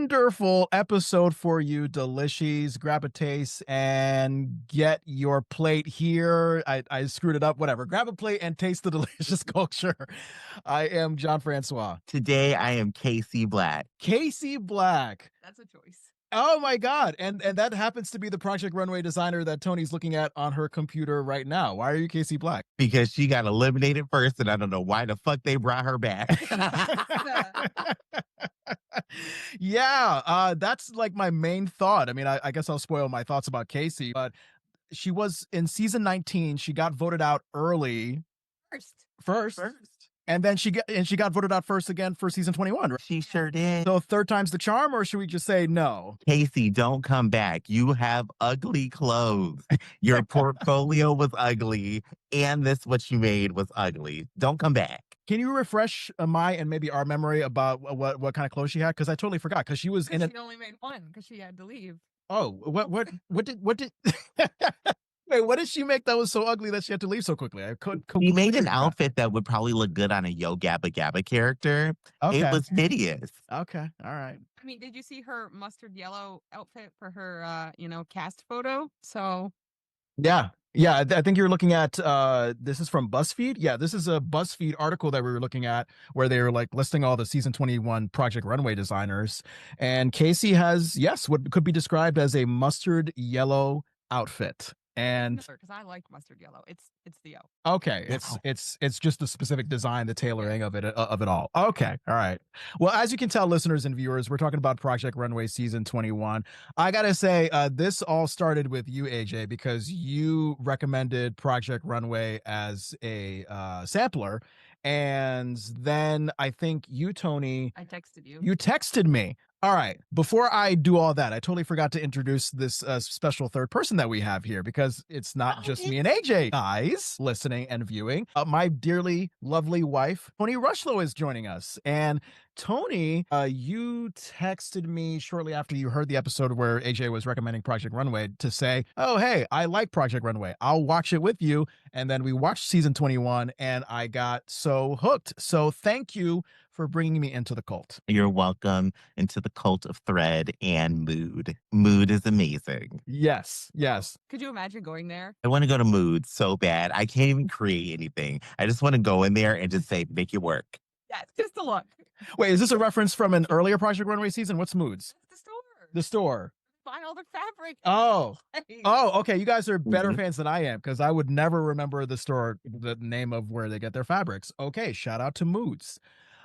wonderful episode for you, Delishees. Grab a taste and get your plate here. I screwed it up. Whatever. Grab a plate and taste the delicious culture. I am John Francois. Today I am Casey Black. Casey Black. That's a choice. Oh my God. And that happens to be the Project Runway designer that Toni's looking at on her computer right now. Why are you Casey Black? Because she got eliminated first, and I don't know why the fuck they brought her back. Yeah, that's like my main thought. I mean, I guess I'll spoil my thoughts about Casey, but she was in season 19. She got voted out early first. And then she got voted out first again for season 21. Right? She sure did. So third time's the charm, or should we just say no? Casey, don't come back. You have ugly clothes. Your portfolio was ugly, and what you made was ugly. Don't come back. Can you refresh my and maybe our memory about what kind of clothes she had? Because I totally forgot. Because she was in it. She only made one because she had to leave. Oh, what did wait, what did she make that was so ugly that she had to leave so quickly? I couldn't. He made an outfit that would probably look good on a Yo Gabba Gabba character. Okay. It was hideous. Okay, all right. I mean, did you see her mustard yellow outfit for her, cast photo? So Yeah. I think you're looking at this is from BuzzFeed. Yeah, this is a BuzzFeed article that we were looking at where they were like listing all the season 21 Project Runway designers, and Casey has what could be described as a mustard yellow outfit. And because I like mustard yellow, it's the O. Okay, it's just the specific design, the tailoring of it all. Okay, all right. Well, as you can tell, listeners and viewers, we're talking about Project Runway season 21. I gotta say, this all started with you, Ajay, because you recommended Project Runway as a sampler, and then I think you, Toni, I texted you. You texted me. All right. Before I do all that, I totally forgot to introduce this special third person that we have here, because it's not just me and Ajay, guys, listening and viewing. My dearly lovely wife, Toni Rushlow, is joining us. And Toni, you texted me shortly after you heard the episode where Ajay was recommending Project Runway to say, oh, hey, I like Project Runway. I'll watch it with you. And then we watched season 21 and I got so hooked. So thank you for bringing me into the cult. You're welcome into the cult of thread and mood. Mood is amazing. Yes. Could you imagine going there? I want to go to mood so bad. I can't even create anything. I just want to go in there and just say, make it work. Yes, just a look. Wait, is this a reference from an earlier Project Runway season? What's Moods? The store. The store. Buy all the fabric. Oh, okay. You guys are better fans than I am, because I would never remember the name of where they get their fabrics. Okay, shout out to Moods.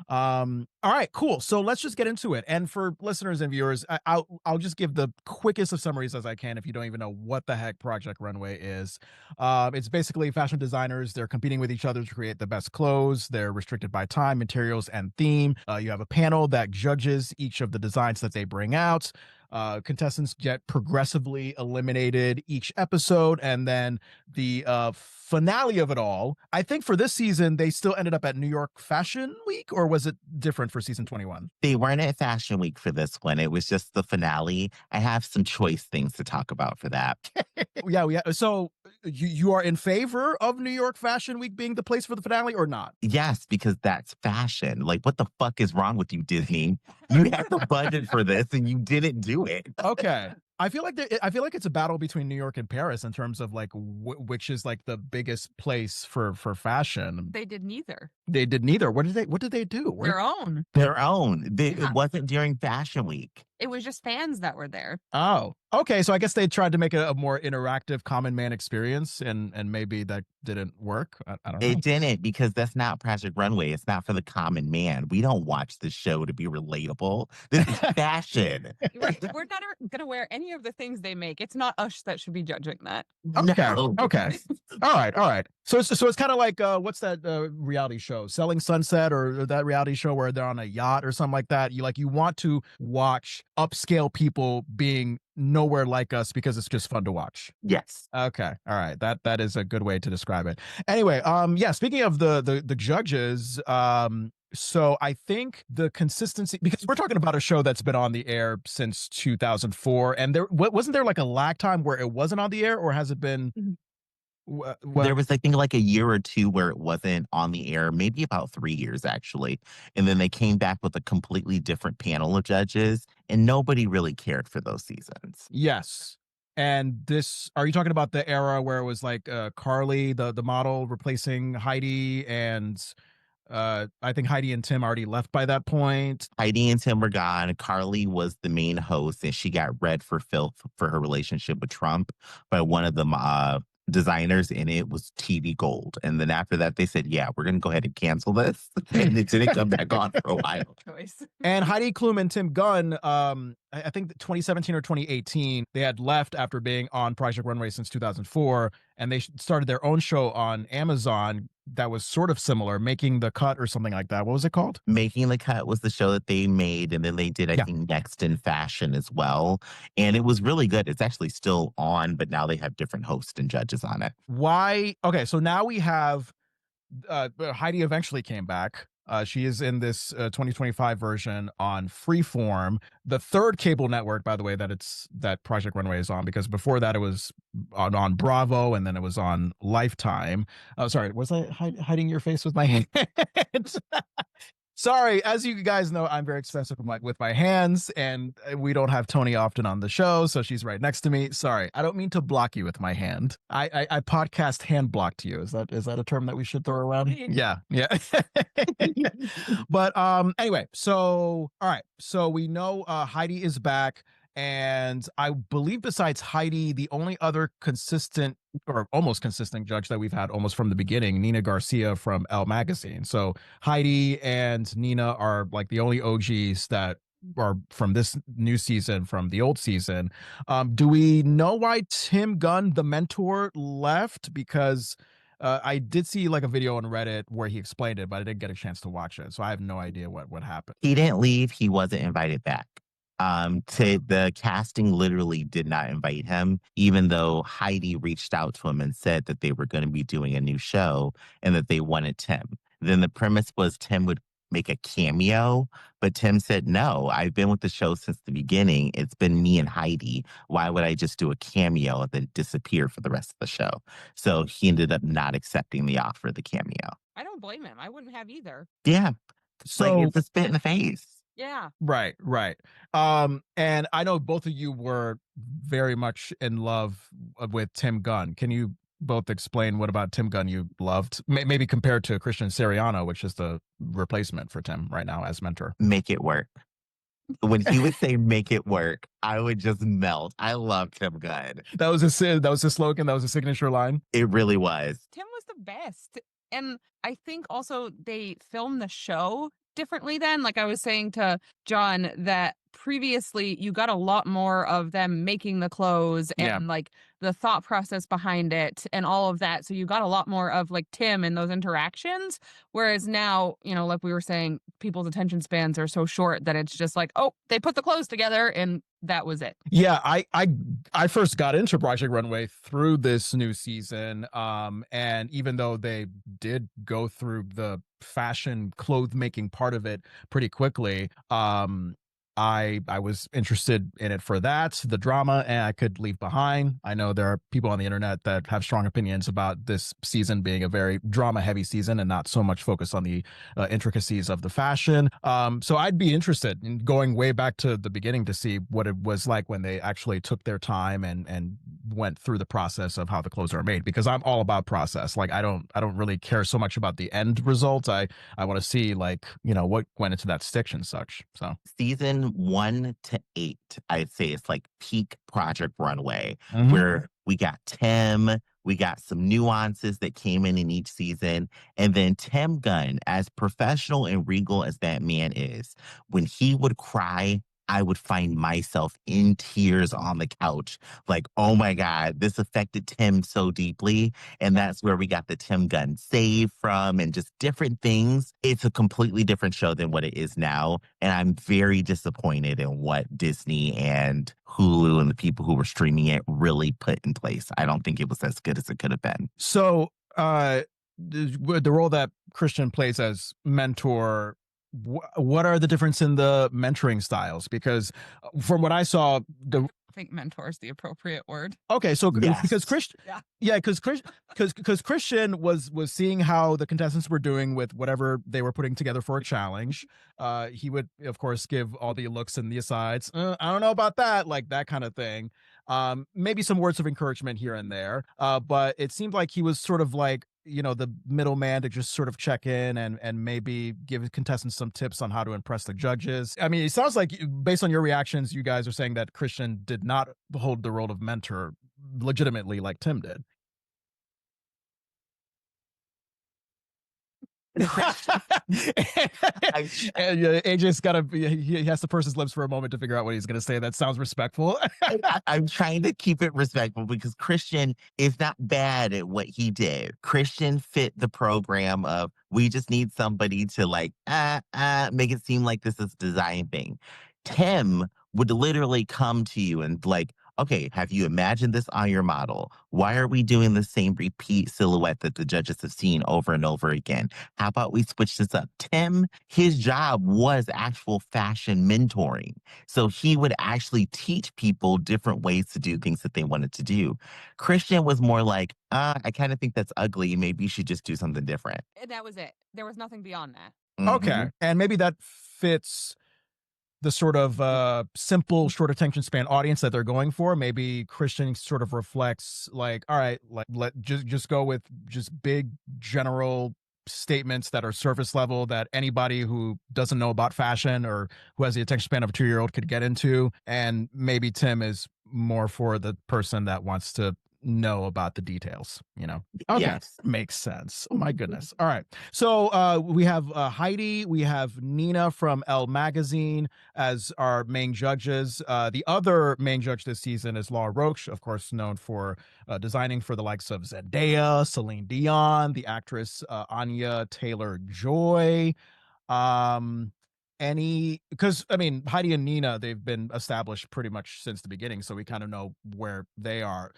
All right, cool. So let's just get into it. And for listeners and viewers, I'll just give the quickest of summaries as I can if you don't even know what the heck Project Runway is. It's basically fashion designers. They're competing with each other to create the best clothes. They're restricted by time, materials, and theme. You have a panel that judges each of the designs that they bring out. Contestants get progressively eliminated each episode, and then the finale of it all, I think for this season they still ended up at New York Fashion Week, or was it different for season 21? They weren't at Fashion Week for this one. It was just the finale. I have some choice things to talk about for that. Yeah. So you are in favor of New York Fashion Week being the place for the finale, or not? Yes, because that's fashion. Like, what the fuck is wrong with you, Disney? You had the budget for this and you didn't do it. Okay. I feel like it's a battle between New York and Paris in terms of like which is like the biggest place for fashion. They did neither. What did they do? Their own. It wasn't during Fashion Week. It was just fans that were there. Oh, okay. So I guess they tried to make it a more interactive common man experience, and maybe that didn't work. I don't know. It didn't, because that's not Project Runway. It's not for the common man. We don't watch this show to be relatable. This is fashion. We're not going to wear any of the things they make. It's not us that should be judging that. Okay. No. Okay. All right. So it's kind of like what's that reality show, Selling Sunset, or that reality show where they're on a yacht or something like that. You want to watch upscale people being nowhere like us because it's just fun to watch. Yes. Okay. All right. That is a good way to describe it. Anyway, speaking of the judges, so I think the consistency, because we're talking about a show that's been on the air since 2004, and wasn't there like a lag time where it wasn't on the air, or has it been? There was, I think, like a year or two where it wasn't on the air, maybe about 3 years actually. And then they came back with a completely different panel of judges, and nobody really cared for those seasons. Yes. And this, are you talking about the era where it was like Carly, the model, replacing Heidi, and I think Heidi and Tim already left by that point. Heidi and Tim were gone. Carly was the main host, and she got read for filth for her relationship with Trump by one of the designers, and it was TV gold. And then after that, they said, "Yeah, we're going to go ahead and cancel this," and it didn't come back on for a while. And Heidi Klum and Tim Gunn, I think 2017 or 2018, they had left after being on Project Runway since 2004, and they started their own show on Amazon that was sort of similar, Making the Cut or something like that. What was it called? Making the Cut was the show that they made, and then they did, I think, Next in Fashion as well. And it was really good. It's actually still on, but now they have different hosts and judges on it. Why? Okay, so now we have Heidi eventually came back. She is in this 2025 version on Freeform, the third cable network, by the way, that Project Runway is on, because before that it was on Bravo, and then it was on Lifetime. Oh, sorry, was I hiding your face with my hands? Sorry, as you guys know, I'm very expensive with my hands, and we don't have Toni often on the show, so she's right next to me. Sorry, I don't mean to block you with my hand. I podcast hand blocked you. Is that a term that we should throw around? Yeah. But anyway, so all right, so we know Heidi is back. And I believe besides Heidi, the only other consistent or almost consistent judge that we've had almost from the beginning, Nina Garcia from Elle Magazine. So Heidi and Nina are like the only OGs that are from this new season, from the old season. Do we know why Tim Gunn, the mentor, left? Because I did see like a video on Reddit where he explained it, but I didn't get a chance to watch it. So I have no idea what happened. He didn't leave. He wasn't invited back. The casting literally did not invite him, even though Heidi reached out to him and said that they were going to be doing a new show and that they wanted Tim. Then the premise was Tim would make a cameo, but Tim said, "No, I've been with the show since the beginning. It's been me and Heidi. Why would I just do a cameo and then disappear for the rest of the show?" So he ended up not accepting the offer of the cameo. I don't blame him. I wouldn't have either. Yeah. So like, it's a spit in the face. Yeah. Right. And I know both of you were very much in love with Tim Gunn. Can you both explain what about Tim Gunn you loved? Maybe compared to Christian Siriano, which is the replacement for Tim right now as mentor. Make it work. When he would say "make it work," I would just melt. I love Tim Gunn. That was a slogan. That was a signature line. It really was. Tim was the best. And I think also they filmed the show differently then. Like I was saying to John, that previously you got a lot more of them making the clothes and like the thought process behind it and all of that. So you got a lot more of like Tim in those interactions. Whereas now, like we were saying, people's attention spans are so short that it's just like, oh, they put the clothes together and that was it. Yeah, I first got into Project Runway through this new season. And even though they did go through the fashion clothes making part of it pretty quickly, I was interested in it for that, the drama, and I could leave behind. I know there are people on the internet that have strong opinions about this season being a very drama heavy season and not so much focused on the intricacies of the fashion. So I'd be interested in going way back to the beginning to see what it was like when they actually took their time and went through the process of how the clothes are made, because I'm all about process. Like I don't really care so much about the end result. I want to see like, what went into that stitch and such. So season 1 to 8, I'd say it's like peak Project Runway, where we got Tim, we got some nuances that came in each season, and then Tim Gunn, as professional and regal as that man is, when he would cry, I would find myself in tears on the couch. Like, oh my God, this affected Tim so deeply. And that's where we got the Tim Gunn save from and just different things. It's a completely different show than what it is now. And I'm very disappointed in what Disney and Hulu and the people who were streaming it really put in place. I don't think it was as good as it could have been. So the role that Christian plays as mentor, what are the difference in the mentoring styles? Because from what I saw, think mentor is the appropriate word. Okay, so Yes. because Christian, Yeah. yeah, because Christian was seeing how the contestants were doing with whatever they were putting together for a challenge. He would, of course, give all the looks and the asides. I don't know about that, like that kind of thing. Maybe some words of encouragement here and there. But it seemed like he was sort of like, the middleman to just sort of check in and maybe give contestants some tips on how to impress the judges. I mean, it sounds like based on your reactions, you guys are saying that Christian did not hold the role of mentor legitimately like Tim did. AJ's got to, he has to purse his lips for a moment to figure out what he's going to say. That sounds respectful. I'm trying to keep it respectful because Christian is not bad at what he did. Christian fit the program of we just need somebody to like make it seem like this is a design thing. Tim would literally come to you and like, okay, have you imagined this on your model? Why are we doing the same repeat silhouette that the judges have seen over and over again? How about we switch this up? Tim, his job was actual fashion mentoring. So he would actually teach people different ways to do things that they wanted to do. Christian was more like, I kind of think that's ugly. Maybe you should just do something different. And that was it. There was nothing beyond that. Okay. And maybe that fits the sort of simple, short attention span audience that they're going for. Maybe Christian sort of reflects like, all right, let just go with just big general statements that are surface level that anybody who doesn't know about fashion or who has the attention span of a 2-year-old could get into. And maybe Tim is more for the person that wants to know about the details. Okay. Yes. Makes sense. Oh my goodness. All right. So we have Heidi, we have Nina from Elle Magazine as our main judges. The other main judge this season is Laura Roach, of course, known for designing for the likes of Zendaya, Celine Dion, the actress Anya Taylor-Joy. Because I mean, Heidi and Nina, they've been established pretty much since the beginning, so we kind of know where they are.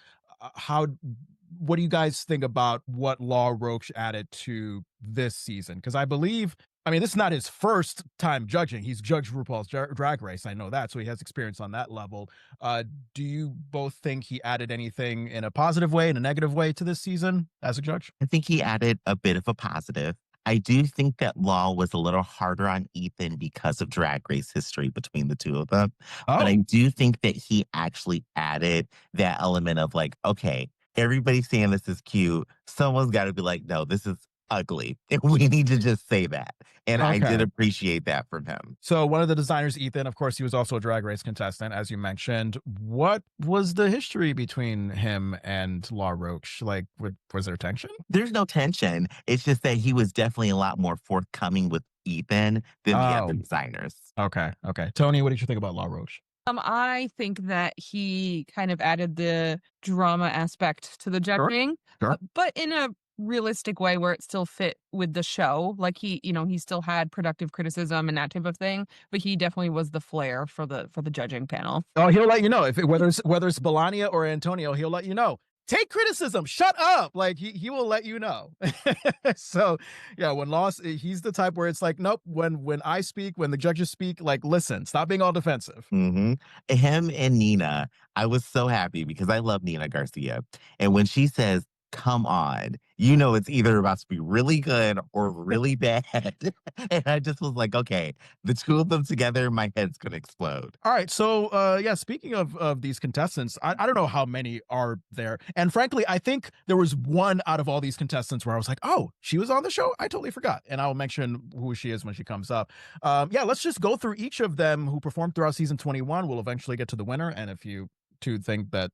What do you guys think about what Law Roach added to this season? Because I believe, I mean, this is not his first time judging. He's judged RuPaul's Drag Race. I know that, so he has experience on that level. Do you both think he added anything in a positive way, in a negative way to this season as a judge? I think he added a bit of a positive. I do think that Law was a little harder on Ethan because of Drag Race history between the two of them. But I do think that he actually added that element of like, okay, everybody's saying this is cute. Someone's got to be like, no, this is ugly. We need to just say that. And I did appreciate that from him. So one of the designers, Ethan, of course, he was also a Drag Race contestant, as you mentioned. What was the history between him and Law Roach? Like, was there tension? There's no tension. It's just that he was definitely a lot more forthcoming with Ethan than the other designers. Okay. Toni, what did you think about Law Roach? I think that he kind of added the drama aspect to the judging, Sure. But in a realistic way where it still fit with the show. Like he still had productive criticism and that type of thing, but he definitely was the flair for the judging panel. Oh, he'll let you know whether it's Melania or Antonio. He'll let you know. Take criticism. Shut up. Like he will let you know. So yeah, when he's the type where it's like, nope. When I speak, when the judges speak, like listen, stop being all defensive. Him and Nina, I was so happy because I love Nina Garcia, and when she says, "Come on," it's either about to be really good or really bad. And I just was like, okay, the two of them together, my head's gonna explode. All right. So yeah, speaking of these contestants, I don't know how many are there. And frankly, I think there was one out of all these contestants where I was like, oh, she was on the show? I totally forgot. And I'll mention who she is when she comes up. Yeah, let's just go through each of them who performed throughout season 21. We'll eventually get to the winner. And if you two think that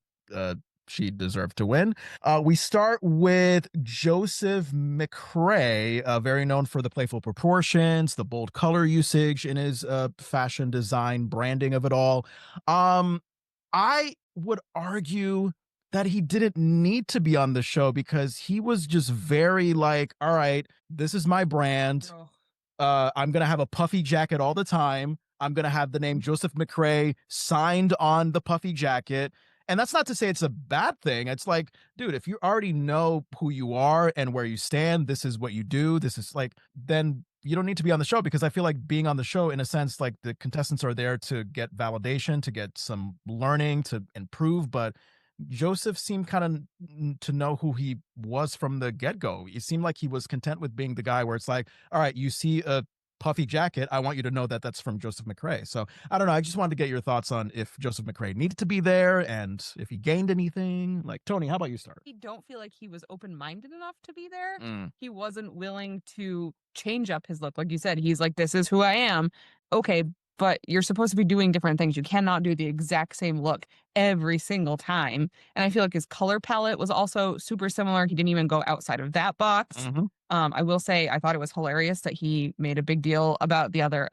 she deserved to win. We start with Joseph McCrae, very known for the playful proportions, the bold color usage in his fashion design branding of it all. I would argue that he didn't need to be on the show because he was just very like, all right, this is my brand. I'm going to have a puffy jacket all the time. I'm going to have the name Joseph McCrae signed on the puffy jacket. And that's not to say it's a bad thing. It's like, dude, if you already know who you are and where you stand, this is what you do. This is like, then you don't need to be on the show, because I feel like being on the show, in a sense, like the contestants are there to get validation, to get some learning, to improve. But Joseph seemed kind of to know who he was from the get go. He seemed like he was content with being the guy where it's like, all right, you see a puffy jacket, I want you to know that that's from Joseph McCrae. So I don't know. I just wanted to get your thoughts on if Joseph McCrae needed to be there and if he gained anything. Like, Toni, how about you start? I don't feel like he was open-minded enough to be there. Mm. He wasn't willing to change up his look. Like you said, he's like, this is who I am. Okay, but you're supposed to be doing different things. You cannot do the exact same look every single time. And I feel like his color palette was also super similar. He didn't even go outside of that box. Mm-hmm. I will say I thought it was hilarious that he made a big deal about the other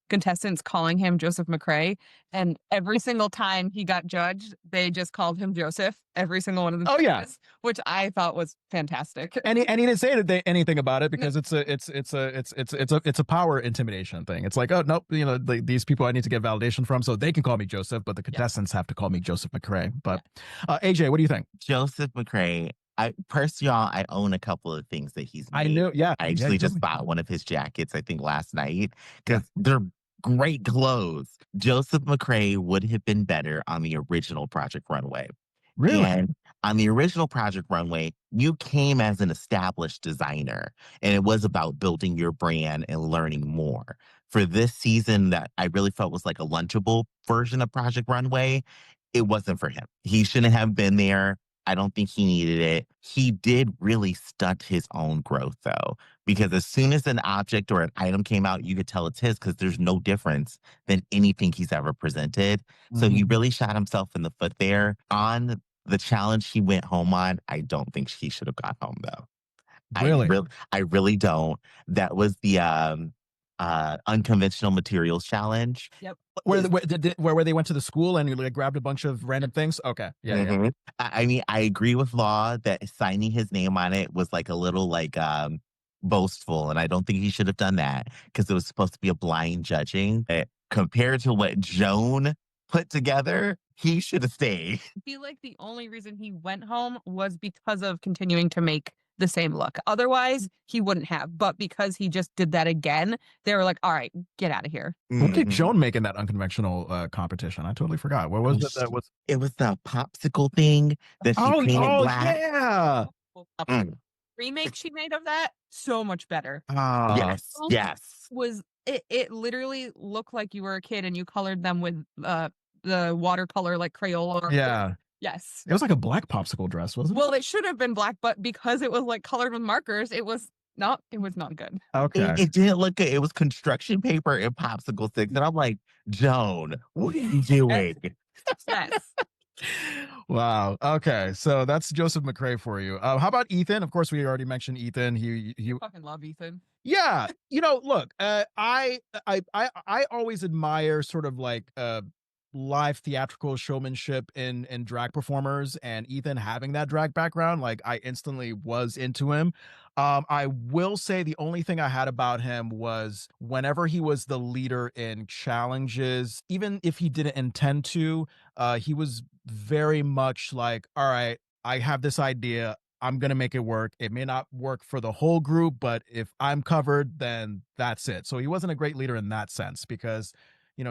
contestants calling him Joseph McCrae, and every single time he got judged, they just called him Joseph. Every single one of them. Oh yeah, which I thought was fantastic. And he didn't say anything about it, because it's a power intimidation thing. It's like, oh nope, these people I need to get validation from, so they can call me Joseph, but the contestants have to call me Joseph McCrae. But AJ, what do you think? Joseph McCrae. I own a couple of things that he's made. I knew, yeah. I actually just bought one of his jackets, I think last night, because they're great clothes. Joseph McCrae would have been better on the original Project Runway. Really? And on the original Project Runway, you came as an established designer, and it was about building your brand and learning more. For this season, that I really felt was like a lunchable version of Project Runway, it wasn't for him. He shouldn't have been there. I don't think he needed it. He did really stunt his own growth, though, because as soon as an object or an item came out, you could tell it's his, because there's no difference than anything he's ever presented. So he really shot himself in the foot there. On the challenge he went home on, I don't think he should have got home, though. Really? I really don't. That was the unconventional materials challenge. Yep. Where they went to the school and you like grabbed a bunch of random things. Okay. Yeah. I mean, I agree with Law that signing his name on it was like a little like boastful, and I don't think he should have done that, because it was supposed to be a blind judging. Compared to what Joan put together, he should have stayed. I feel like the only reason he went home was because of continuing to make the same look. Otherwise, he wouldn't have. But because he just did that again, they were like, all right, get out of here. What did Joan make in that unconventional competition? I totally forgot. What was it? That was It was the popsicle thing that she painted black. Yeah. Remake she made of that, so much better. Yes. Was it literally looked like you were a kid and you colored them with the watercolor like Crayola. Yeah. Yes. It was like a black popsicle dress, wasn't it? Well, it should have been black, but because it was like colored with markers, it was not good. Okay. It didn't look good. It was construction paper and popsicle sticks. And I'm like, Joan, what are you doing? Yes. Wow. Okay. So that's Joseph McCrae for you. How about Ethan? Of course, we already mentioned Ethan. He fucking love Ethan. Yeah. Look, I always admire sort of like live theatrical showmanship in drag performers, and Ethan having that drag background, like I instantly was into him. I will say the only thing I had about him was whenever he was the leader in challenges, even if he didn't intend to, he was very much like, all right, I have this idea, I'm going to make it work. It may not work for the whole group, but if I'm covered, then that's it. So he wasn't a great leader in that sense, because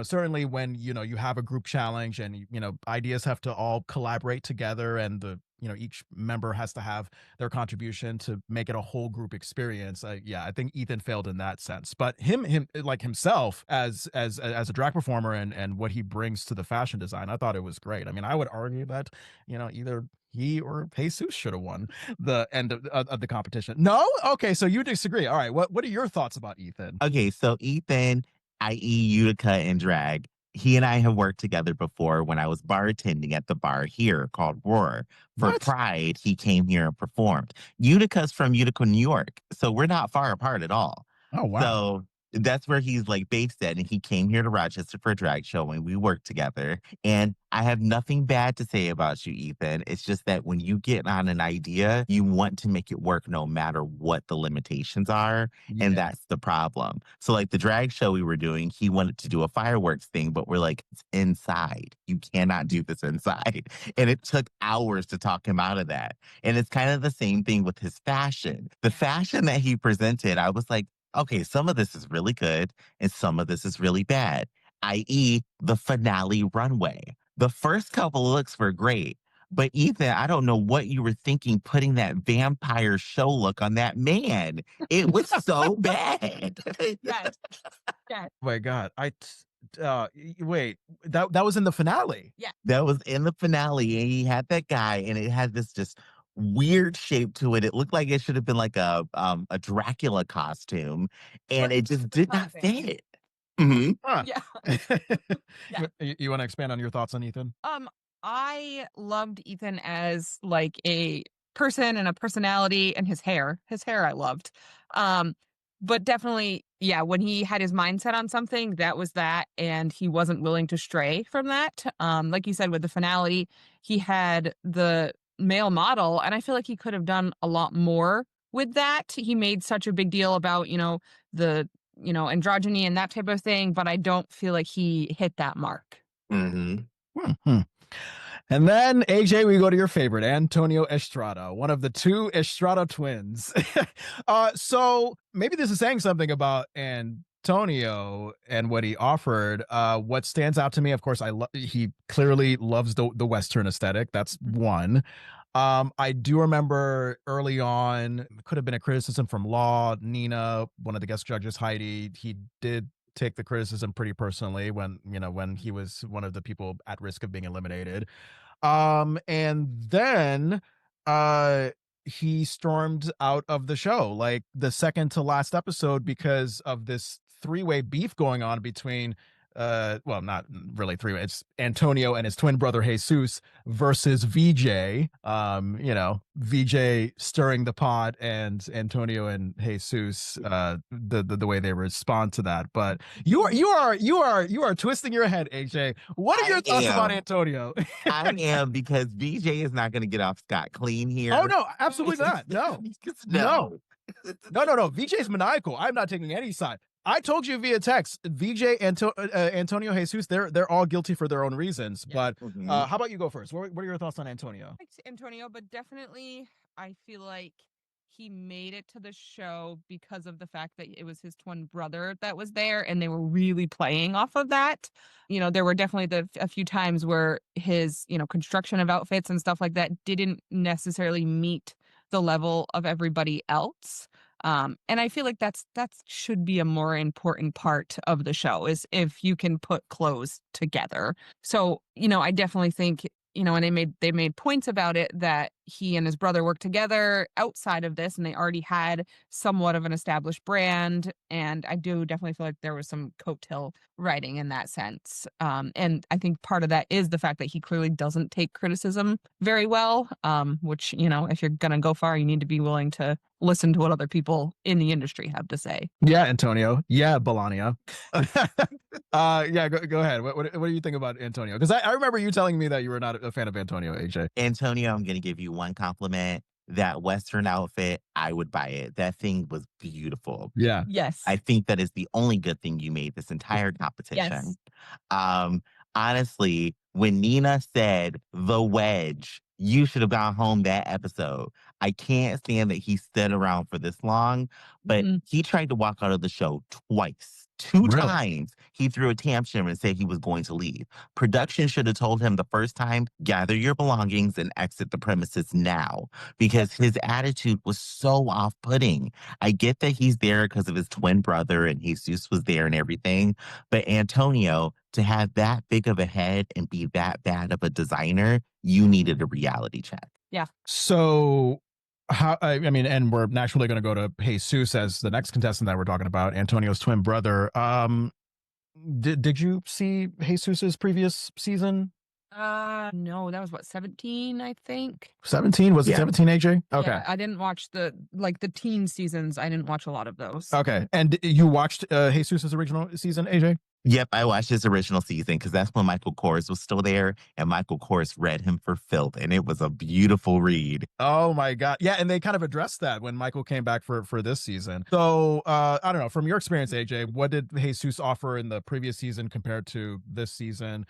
certainly when, you have a group challenge and, ideas have to all collaborate together, and each member has to have their contribution to make it a whole group experience. I think Ethan failed in that sense, but him like himself as a drag performer and what he brings to the fashion design, I thought it was great. I mean, I would argue that, either he or Jesus should have won the end of the competition. No? Okay. So you disagree. All right. What are your thoughts about Ethan? Okay. So Ethan, i.e. Utica and drag, he and I have worked together before when I was bartending at the bar here called Roar. For Pride, he came here and performed. Utica's from Utica, New York, so we're not far apart at all. Oh, wow. So that's where he's like based at, and he came here to Rochester for a drag show and we worked together. And I have nothing bad to say about you, Ethan. It's just that when you get on an idea, you want to make it work no matter what the limitations are. Yeah. And that's the problem. So like the drag show we were doing, he wanted to do a fireworks thing, but we're like, it's inside. You cannot do this inside. And it took hours to talk him out of that. And it's kind of the same thing with his fashion. The fashion that he presented, I was like, okay, some of this is really good and some of this is really bad, i.e., the finale runway. The first couple looks were great, but Ethan, I don't know what you were thinking putting that vampire show look on that man. It was so bad. Yes. Yes. Oh my God. Wait, that was in the finale. Yeah. That was in the finale, and he had that guy, and it had this just weird shape to it. It looked like it should have been like a Dracula costume, and But it just the did not clapping. fit. Mhm. Huh. Yeah. Yeah. You want to expand on your thoughts on Ethan? I loved Ethan as like a person and a personality, and his hair. His hair I loved. Um, but definitely, yeah, when he had his mindset on something, that was that, and he wasn't willing to stray from that. Like you said, with the finale, he had the male model, and I feel like he could have done a lot more with that. He made such a big deal about, the, androgyny and that type of thing, but I don't feel like he hit that mark. Mhm. Hmm. And then, AJ, we go to your favorite, Antonio Estrada, one of the two Estrada twins. So maybe this is saying something about Antonio and what he offered. What stands out to me, of course, he clearly loves the Western aesthetic. That's one. I do remember early on, it could have been a criticism from Law, Nina, one of the guest judges, Heidi. He did take the criticism pretty personally when he was one of the people at risk of being eliminated. And then uh he stormed out of the show like the second to last episode because of this three-way beef going on between well, not really three-way, it's Antonio and his twin brother Jesus versus VJ. VJ stirring the pot, and Antonio and Jesus, the way they respond to that. But you are twisting your head, AJ. What are your I thoughts about am. Antonio? I am, because BJ is not going to get off scot clean Oh here. no, absolutely not. No. No. No. VJ's maniacal. I'm not taking any side. I told you via text, VJ and Antonio Jesus, they're all guilty for their own reasons. Yeah. But Mhm. how about you go first? What are your thoughts on Antonio? Liked Antonio, but definitely I feel like he made it to the show because of the fact that it was his twin brother that was there, and they were really playing off of that. There were definitely a few times where his, construction of outfits and stuff like that didn't necessarily meet the level of everybody else. And I feel like that should be a more important part of the show, is if you can put clothes together. So, I definitely think, and they made points about it, that he and his brother worked together outside of this, and they already had somewhat of an established brand. And I do definitely feel like there was some coattail writing in that sense. And I think part of that is the fact that he clearly doesn't take criticism very well. Which, if you're gonna go far, you need to be willing to listen to what other people in the industry have to say. Yeah, Antonio. Yeah, Belania. Yeah, go ahead. What do you think about Antonio? Because I remember you telling me that you were not a fan of Antonio, AJ. Antonio, I'm going to give you one compliment. That Western outfit, I would buy it. That thing was beautiful. Yeah. Yes. I think that is the only good thing you made this entire Yes. competition. Um, Honestly, when Nina said the wedge, you should have gone home that episode. I can't stand that he stood around for this long, but Mhm. he tried to walk out of the show twice. Two Really? times he threw a tantrum and said he was going to leave. Production should have told him the first time, gather your belongings and exit the premises now, because his attitude was so off putting. I get that he's there because of his twin brother and Jesus was there and everything, but Antonio, to have that big of a head and be that bad of a designer, you needed a reality check. Yeah. So I mean, and we're naturally going to go to Jesus as the next contestant that we're talking about, Antonio's twin brother. Did you see Jesus's previous season? No, that was what, 17, I think. 17? Was it Yeah. 17, AJ? Okay. Yeah, I didn't watch the teen seasons. I didn't watch a lot of those. Okay. And you watched Jesus's original season, AJ? Yep, I watched his original season because that's when Michael Kors was still there, and Michael Kors read him for filth, and it was a beautiful read. Oh my God. Yeah, and they kind of addressed that when Michael came back for this season. So I don't know, from your experience, AJ, what did Jesus offer in the previous season compared to this season?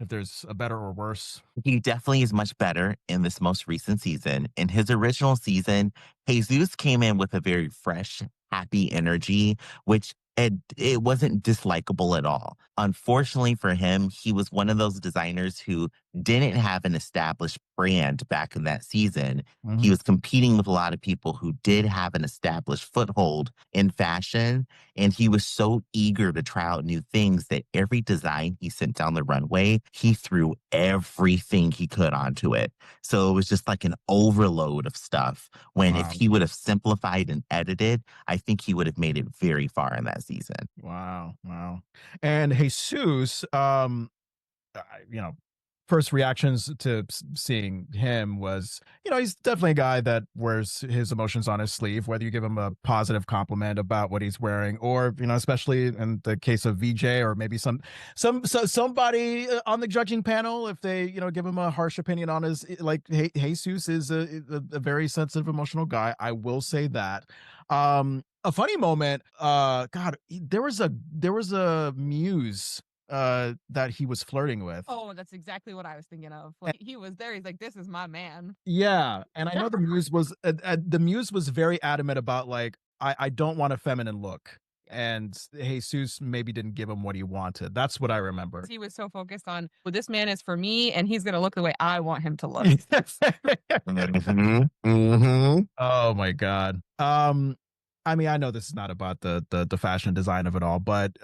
if there's a better or worse. He definitely is much better in this most recent season. In his original season, Jesus came in with a very fresh, happy energy, which it wasn't dislikable at all. Unfortunately for him, he was one of those designers who didn't have an established brand back in that season. He Mhm. was competing with a lot of people who did have an established foothold in fashion. And he was so eager to try out new things that every design he sent down the runway, he threw everything he could onto it. So it was just like an overload of stuff. When if Wow. he would have simplified and edited, I think he would have made it very far in that season. Wow. Wow. And Jesus, you know, first reactions to seeing him was, he's definitely a guy that wears his emotions on his sleeve, whether you give him a positive compliment about what he's wearing, or, especially in the case of VJ, or maybe somebody on the judging panel, if they, give him a harsh opinion on his, like, hey, Jesus is a very sensitive, emotional guy. I will say that. A funny moment, God, there was a muse that he was flirting with. Oh, that's exactly what I was thinking of. Like, he was there. He's like, "This is my man." Yeah, and I know the muse was very adamant about, like, I don't want a feminine look, Yeah. and Jesus maybe didn't give him what he wanted. That's what I remember. He was so focused on, well, this man is for me, and he's gonna look the way I want him to look. Mhm, mhm. Oh my god. I mean, I know this is not about the fashion design of it all, but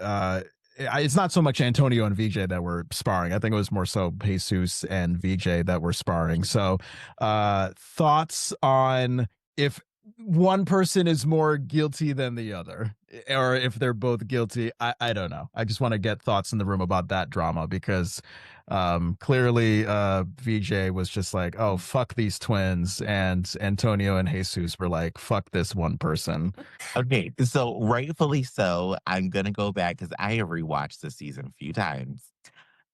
it's not so much Antonio and VJ that were sparring. I think it was more so Jesus and VJ that were sparring. So, thoughts on if one person is more guilty than the other, or if they're both guilty. I don't know. I just want to get thoughts in the room about that drama, because clearly VJ was just like, oh, fuck these twins, and Antonio and Jesus were like, fuck this one person. Okay, so rightfully so, I'm gonna go back because I have rewatched this season a few times.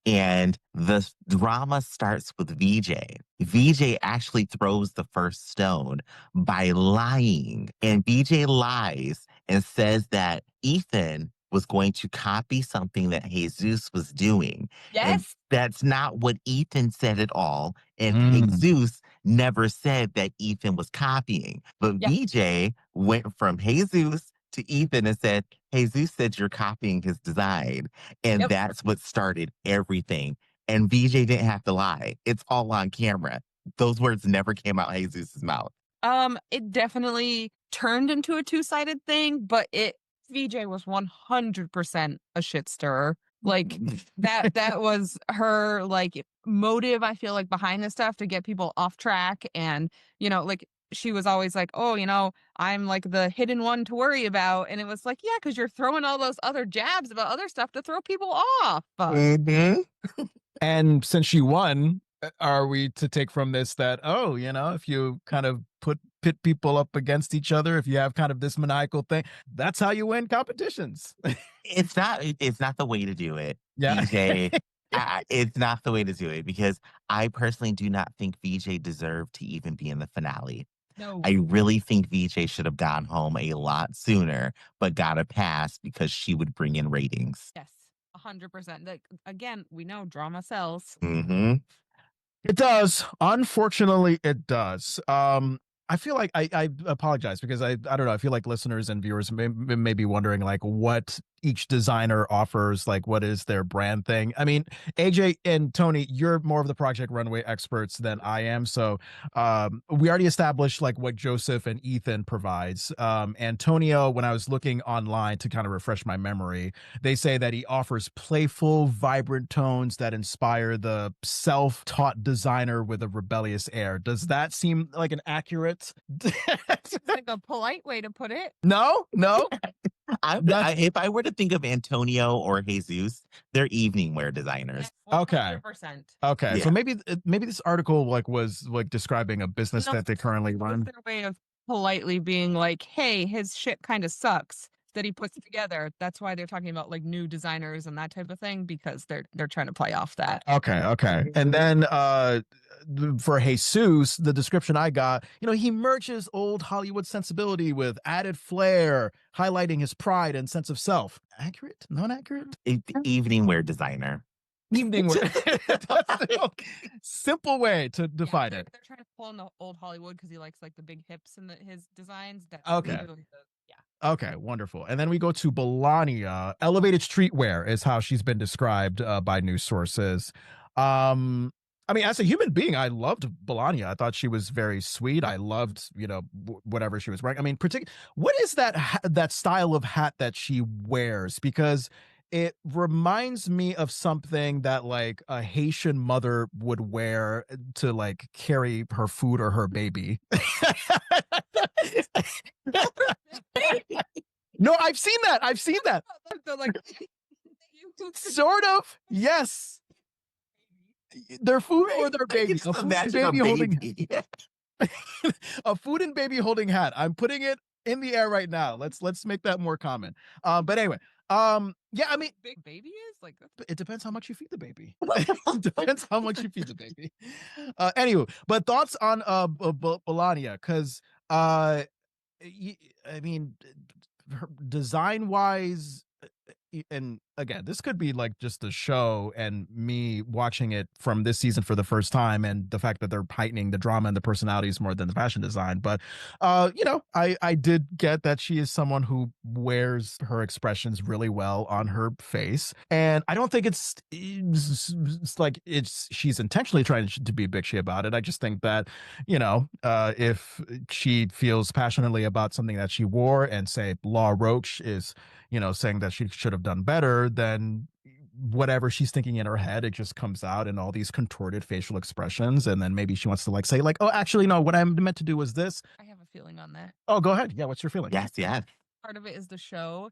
And the drama starts with VJ. VJ actually throws the first stone by lying. And VJ lies and says that Ethan was going to copy something that Jesus was doing. And Yes. that's not what Ethan said at all. And Mm. Jesus never said that Ethan was copying. But Yeah. VJ went from Jesus to Ethan and said, Jesus said you're copying his design. And Yep. that's what started everything. And VJ didn't have to lie. It's all on camera. Those words never came out Jesus's mouth. It definitely turned into a two-sided thing, but VJ was 100% a shit stirrer. Like, that was her, like, motive, I feel like, behind this stuff, to get people off track. And, like, she was always like, "Oh, I'm like the hidden one to worry about." And it was like, yeah, because you're throwing all those other jabs about other stuff to throw people off. Mhm. And since she won, are we to take from this that, oh, if you kind of pit people up against each other, if you have kind of this maniacal thing, that's how you win competitions? It's not the way to do it, Yeah. VJ. It's not the way to do it because I personally do not think VJ deserved to even be in the finale. No. I really think VJ should have gone home a lot sooner, but got a pass because she would bring in ratings. Yes, 100%. Like, again, we know drama sells. Hmm. It does. Unfortunately, it does. I feel like I apologize, because I don't know. I feel like listeners and viewers may be wondering, like, what each designer offers, like what is their brand thing. I mean, AJ and Toni, you're more of the Project Runway experts than I am. So we already established like what Joseph and Ethan provides. Antonio, when I was looking online to kind of refresh my memory, they say that he offers playful, vibrant tones that inspire the self-taught designer with a rebellious air. Does that seem like an accurate? It's like a polite way to put it. No, no. If I were to think of Antonio or Jesus, they're evening wear designers. Okay. 100%. Okay, Yeah. so maybe this article like was like describing a business No, that they currently It's run. their way of politely being like, "Hey, his shit kind of sucks that he puts together." That's why they're talking about like new designers and that type of thing, because they're trying to play off that. Okay, okay. And then for Jesus, the description I got, he merges old Hollywood sensibility with added flair, highlighting his pride and sense of self. Accurate? Non accurate? Evening wear designer. Evening wear. That's the simple way to define they're, it. they're trying to pull in the old Hollywood because he likes like the big hips in his designs. That's Okay. literally yeah. Okay, wonderful. And then we go to Belania. Elevated streetwear is how she's been described by news sources. I mean, as a human being, I loved Belania. I thought she was very sweet. I loved, whatever she was wearing. I mean, what is that style of hat that she wears? Because it reminds me of something that like a Haitian mother would wear to like carry her food or her baby. No, I've seen that. I've seen that. They're like, Sort of. Yes. Their food or their baby. Just A food and imagine a baby holding baby. a food and baby holding hat. I'm putting it in the air right now. Let's make that more common. But anyway, yeah, I mean, big baby is like it depends how much you feed the baby. It depends how much you feed the baby. Anywho, but thoughts on Melania, because I mean, design wise, and again, this could be like just the show and me watching it from this season for the first time, and the fact that they're heightening the drama and the personalities more than the fashion design. But I did get that she is someone who wears her expressions really well on her face, and I don't think it's like she's intentionally trying to be bitchy about it. I just think that if she feels passionately about something that she wore, and say Law Roach is saying that she should have done better, then whatever she's thinking in her head, it just comes out in all these contorted facial expressions. And then maybe she wants to like say like, oh, actually, no, what I meant to do was this. I have a feeling on that. Oh, go ahead. Yeah. What's your feeling? Yes, yes. Part of it is the show,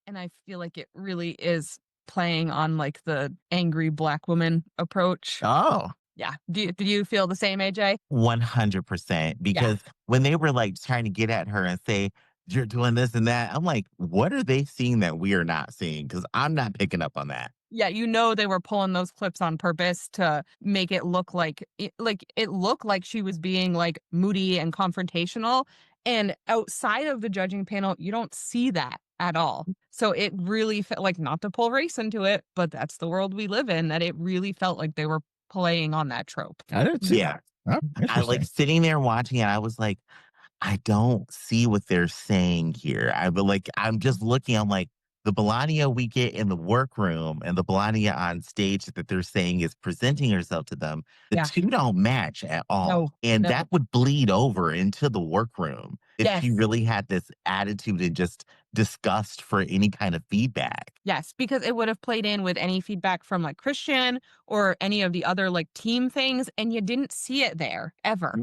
and I feel like it really is playing on like the angry Black woman approach. Oh, Yeah. Do you feel the same, AJ? 100%. Because when they were like trying to get at her and say, you're doing this and that, I'm like, what are they seeing that we are not seeing? Because I'm not picking up on that. Yeah, they were pulling those clips on purpose to make it look like it looked like she was being like moody and confrontational. And outside of the judging panel, you don't see that at all. So it really felt like, not to pull race into it, but that's the world we live in, that it really felt like they were playing on that trope. I didn't see Yeah. that. Oh, I like sitting there watching it. I was like, I don't see what they're saying here. I'm just looking, I'm like, the Melania we get in the workroom and the Melania on stage that they're saying is presenting herself to them, the Yeah. two don't match at all. No, and no. that would bleed over into the workroom if she Yes. really had this attitude and just disgust for any kind of feedback. Yes, because it would have played in with any feedback from like Christian or any of the other like team things, and you didn't see it there ever.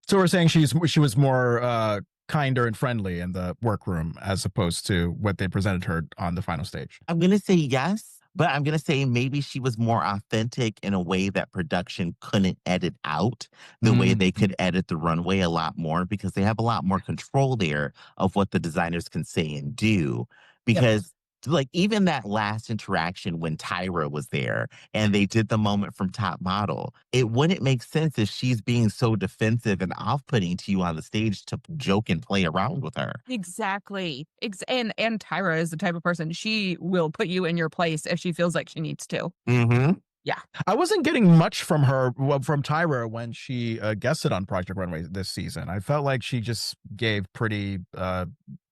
So we're saying she was more kinder and friendly in the workroom as opposed to what they presented her on the final stage. I'm going to say yes, but I'm going to say maybe she was more authentic in a way that production couldn't edit out the way they could edit the runway a lot more, because they have a lot more control there of what the designers can say and do. Because like even that last interaction when Tyra was there and they did the moment from Top Model, it wouldn't make sense if she's being so defensive and off-putting to you on the stage to joke and play around with her. Exactly. And Tyra is the type of person, she will put you in your place if she feels like she needs to. Mm-hmm. Yeah. I wasn't getting much from her, from Tyra, when she guested on Project Runway this season. I felt like she just gave pretty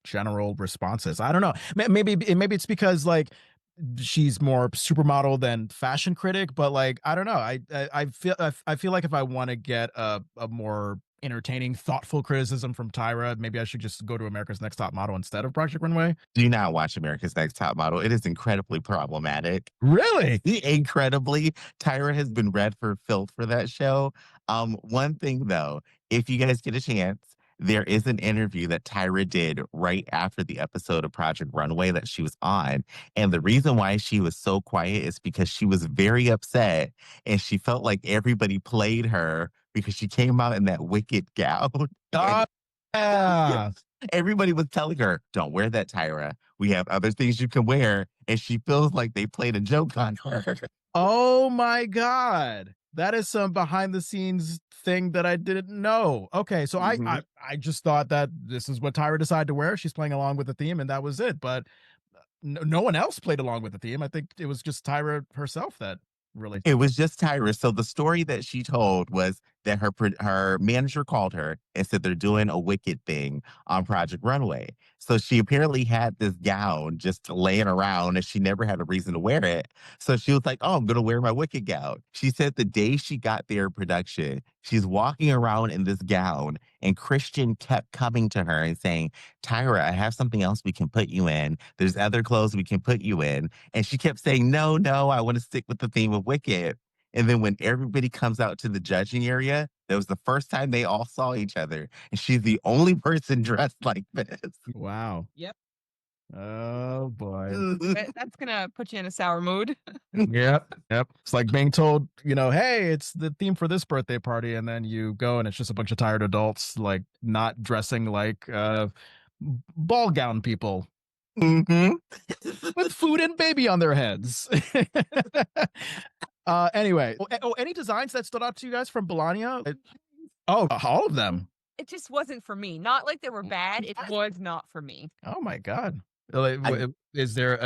general responses. I don't know. Maybe it's because like she's more supermodel than fashion critic, but like I don't know. I feel like if I want to get a more entertaining, thoughtful criticism from Tyra, maybe I should just go to America's Next Top Model instead of Project Runway. Do not watch America's Next Top Model. It is incredibly problematic. Really? Incredibly. Tyra has been read for filth for that show. One thing though, if you guys get a chance, there is an interview that Tyra did right after the episode of Project Runway that she was on. And the reason why she was so quiet is because she was very upset and she felt like everybody played her because she came out in that wicked gown. Yeah. Everybody was telling her, don't wear that, Tyra. We have other things you can wear. And she feels like they played a joke on her. Oh my God. That is some behind the scenes thing that I didn't know. Okay, so I just thought that this is what Tyra decided to wear. She's playing along with the theme and that was it. But no one else played along with the theme. I think it was just Tyra herself that really. It was just Tyra. So the story that she told was that her manager called her and said they're doing a Wicked thing on Project Runway. So she apparently had this gown just laying around and she never had a reason to wear it. So she was like, "Oh, I'm gonna wear my Wicked gown." She said the day she got there in production, she's walking around in this gown, and Christian kept coming to her and saying, "Tyra, I have something else we can put you in. There's other clothes we can put you in." And she kept saying, "No, no, I want to stick with the theme of Wicked." And then when everybody comes out to the judging area, that was the first time they all saw each other. And she's the only person dressed like this. Wow. Yep. Oh boy. That's gonna put you in a sour mood. Yep. Yep. It's like being told, hey, it's the theme for this birthday party, and then you go and it's just a bunch of tired adults like not dressing like ball gown people Mhm. with food and baby on their heads. Anyway, any designs that stood out to you guys from Bologna? All of them. It just wasn't for me. Not like they were bad. It was not for me. Oh my god. Like, I- is there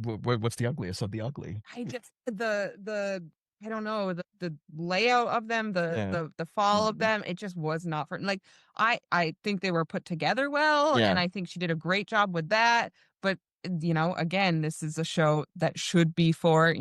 what's the ugliest of the ugly? I just the I don't know the layout of them, Yeah. the fall of them. It just was not for like I think they were put together well, Yeah. and I think she did a great job with that. But again, this is a show that should be for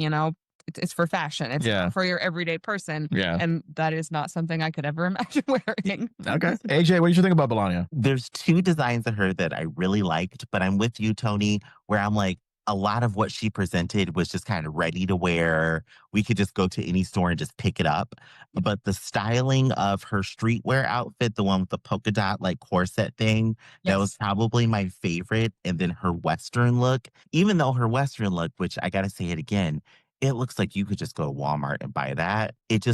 it's for fashion. It's Yeah. not for your everyday person. Yeah. And that is not something I could ever imagine wearing. Okay. AJ, what did you think about Bologna? There's two designs of her that I really liked, but I'm with you, Tony, where I'm like, a lot of what she presented was just kind of ready to wear. We could just go to any store and just pick it up. But the styling of her streetwear outfit, the one with the polka dot like corset thing, that was probably my favorite. And then her Western look, even though her Western look, which I got to say it again, it looks like you could just go to Walmart and buy that. It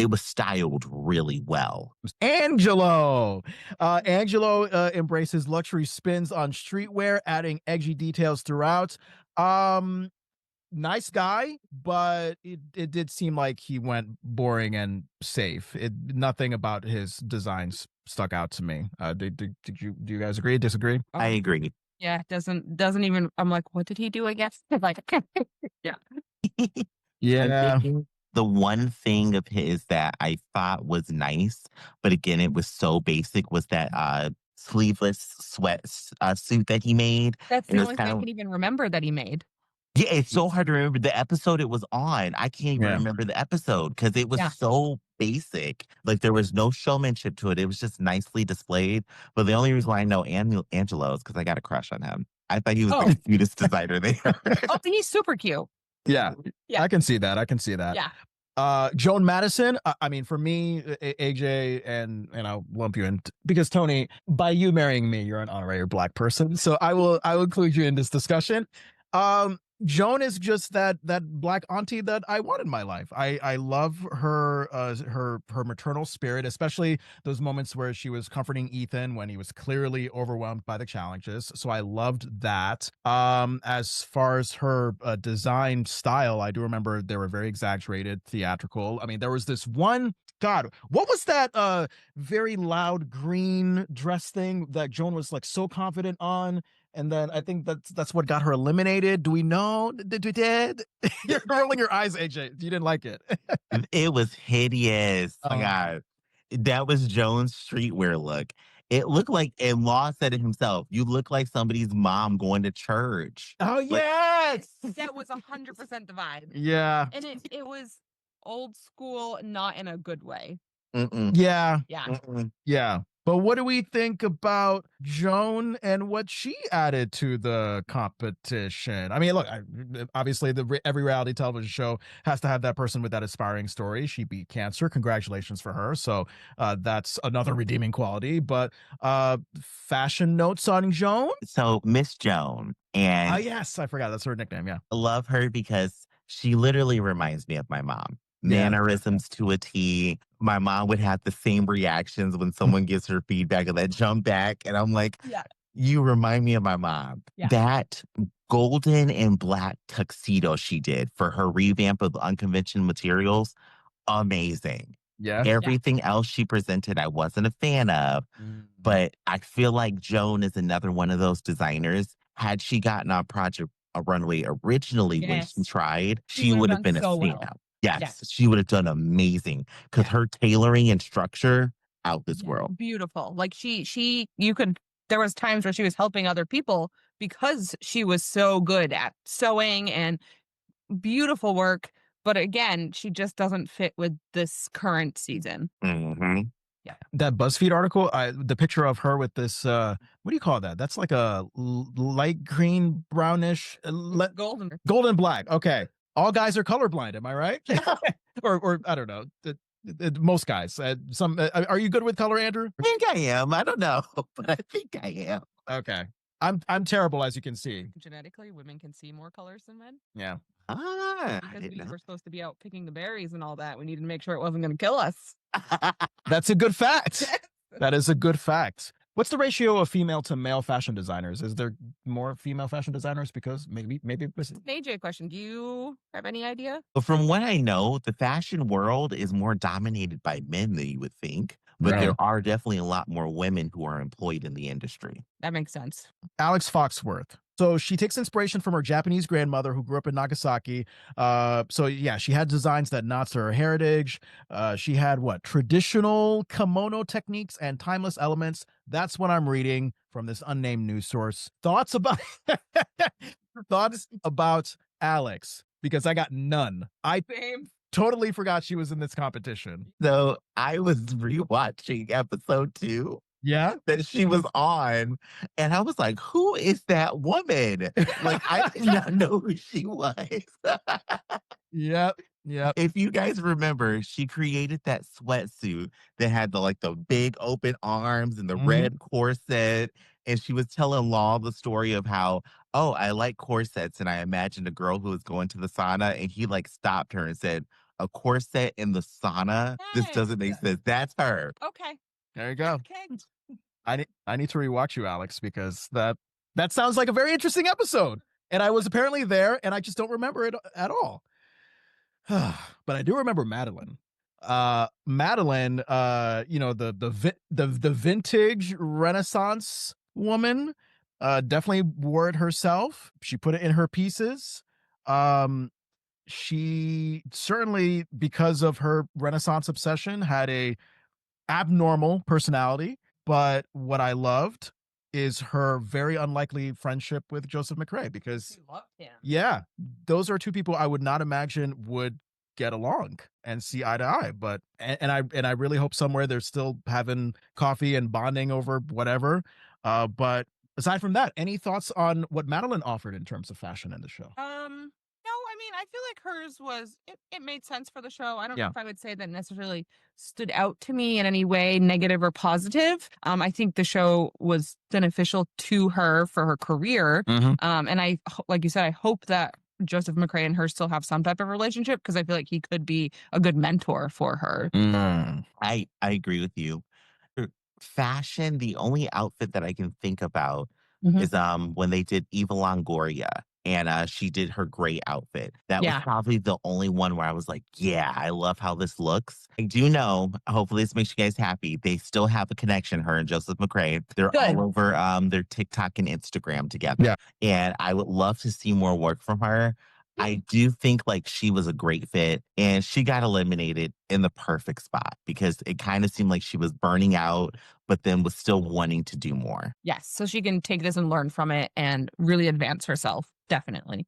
was styled really well. Angelo. Angelo embraces luxury spins on streetwear, adding edgy details throughout. Nice guy, but it did seem like he went boring and safe. Nothing about his designs stuck out to me. Do you guys agree? Disagree? I agree. Yeah, doesn't even. I'm like, what did he do? I guess like, yeah. Yeah. The one thing of his that I thought was nice, but again, it was so basic, was that sleeveless sweat suit that he made. That's And the it was only thing I kind of, can even remember that he made. yeah, it's so hard to remember the episode it was on. I can't even Yeah. remember the episode because it was Yeah. so basic. Like there was no showmanship to it. It was just nicely displayed. But the only reason why I know Angelo is because I got a crush on him. I thought he was the cutest designer there. Oh, he's super cute. Yeah. Yeah. I can see that. Yeah. Joan Madison, I mean, for me, AJ, and I'll lump you in because Tony, by you marrying me, you're an honorary Black person, so I will include you in this discussion. Joan is just that Black auntie that I want in my life. I love her her maternal spirit, especially those moments where she was comforting Ethan when he was clearly overwhelmed by the challenges. So I loved that. As far as her design style, I do remember they were very exaggerated, theatrical. I mean, there was this one. God, what was that very loud green dress thing that Joan was like so confident on? And then I think that's what got her eliminated. Do we know? Did you're rolling your eyes, AJ? You didn't like it. It was hideous. Oh my God. That was Joan's streetwear look. It looked like, and Law said it himself, you look like somebody's mom going to church. Oh, yes. That was 100% the vibe. Yeah. And it was old school, not in a good way. Mm-mm. Yeah. Yeah. Mm-mm. Yeah. But what do we think about Joan and what she added to the competition? I mean, look, obviously, every reality television show has to have that person with that aspiring story. She beat cancer. Congratulations for her. So that's another redeeming quality. But fashion notes on Joan? So Miss Joan, and yes, I forgot. That's her nickname. Yeah. I love her because she literally reminds me of my mom. Mannerisms to a T. My mom would have the same reactions when someone gives her feedback of that jump back. And I'm like, Yeah. You remind me of my mom. Yeah. That golden and black tuxedo she did for her revamp of unconventional materials, amazing. Yeah. Everything else she presented, I wasn't a fan of. But I feel like Joan is another one of those designers. Had she gotten on Project a runway originally when she Yes. tried, She she would've would have done been a so well. standout. Yes, Yes. she would have done amazing because Yeah. her tailoring and structure out this Yeah, world. beautiful. Like you could there was times where she was helping other people because she was so good at sewing and beautiful work, but again, she just doesn't fit with this current season. Hmm. Yeah. That BuzzFeed article, the picture of her with this, what do you call that? That's like a light green, brownish, Golden. golden black. Okay. All guys are colorblind. Am I right? or I don't know. Most guys. Are you good with color, Andrew? I think I am. I don't know, but I think I am. Okay. I'm terrible, as you can see. Genetically, women can see more colors than men. Yeah. I Because didn't we know. were supposed to be out picking the berries and all that. We needed to make sure it wasn't going to kill us. That's a good fact. That is a good fact. What's the ratio of female to male fashion designers? Is there more female fashion designers? Because maybe It's an AJ question. Do you have any idea? But from what I know, the fashion world is more dominated by men than you would think. But Right. there are definitely a lot more women who are employed in the industry. That makes sense. Alex Foxworth. So she takes inspiration from her Japanese grandmother who grew up in Nagasaki. So yeah, she had designs that nods to her heritage. She had what? Traditional kimono techniques and timeless elements. That's what I'm reading from this unnamed news source. Thoughts about Alex? Because I got none. I Same. totally forgot she was in this competition. So I was rewatching episode 2 Yeah. that she was on, and I was like, who is that woman? Like, I did not know who she was. Yep. Yep. If you guys remember, she created that sweatsuit that had the big open arms and the red corset. And she was telling Law the story of how, oh, I like corsets. And I imagined a girl who was going to the sauna, and he stopped her and said, a corset in the sauna? This doesn't make sense. That's her. Okay. There you go. Okay. I need to rewatch you, Alex, because that sounds like a very interesting episode. And I was apparently there, and I just don't remember it at all. But I do remember Madeline. Madeline, the vintage Renaissance woman, definitely wore it herself. She put it in her pieces. She certainly, because of her Renaissance obsession, had a abnormal personality. But what I loved is her very unlikely friendship with Joseph McCrae, because You loved him. yeah, those are two people I would not imagine would get along and see eye to eye. But and I really hope somewhere they're still having coffee and bonding over whatever. But aside from that, any thoughts on what Madeline offered in terms of fashion in the show? No, I mean, I feel like hers was it made sense for the show. I don't know Yeah. if I would say that necessarily stood out to me in any way, negative or positive. I think the show was beneficial to her for her career. And like you said, I hope that Joseph McCrae and her still have some type of relationship, because I feel like he could be a good mentor for her. I agree with you. Fashion, the only outfit that I can think about is when they did Eva Longoria, and she did her gray outfit. That was probably the only one where I was like, yeah, I love how this looks. I do know, hopefully this makes you guys happy, they still have a connection, her and Joseph McCrae. They're Good. all over their TikTok and Instagram together. Yeah. And I would love to see more work from her. I do think she was a great fit, and she got eliminated in the perfect spot because it kind of seemed like she was burning out, but then was still wanting to do more. Yes, so she can take this and learn from it and really advance herself. Definitely.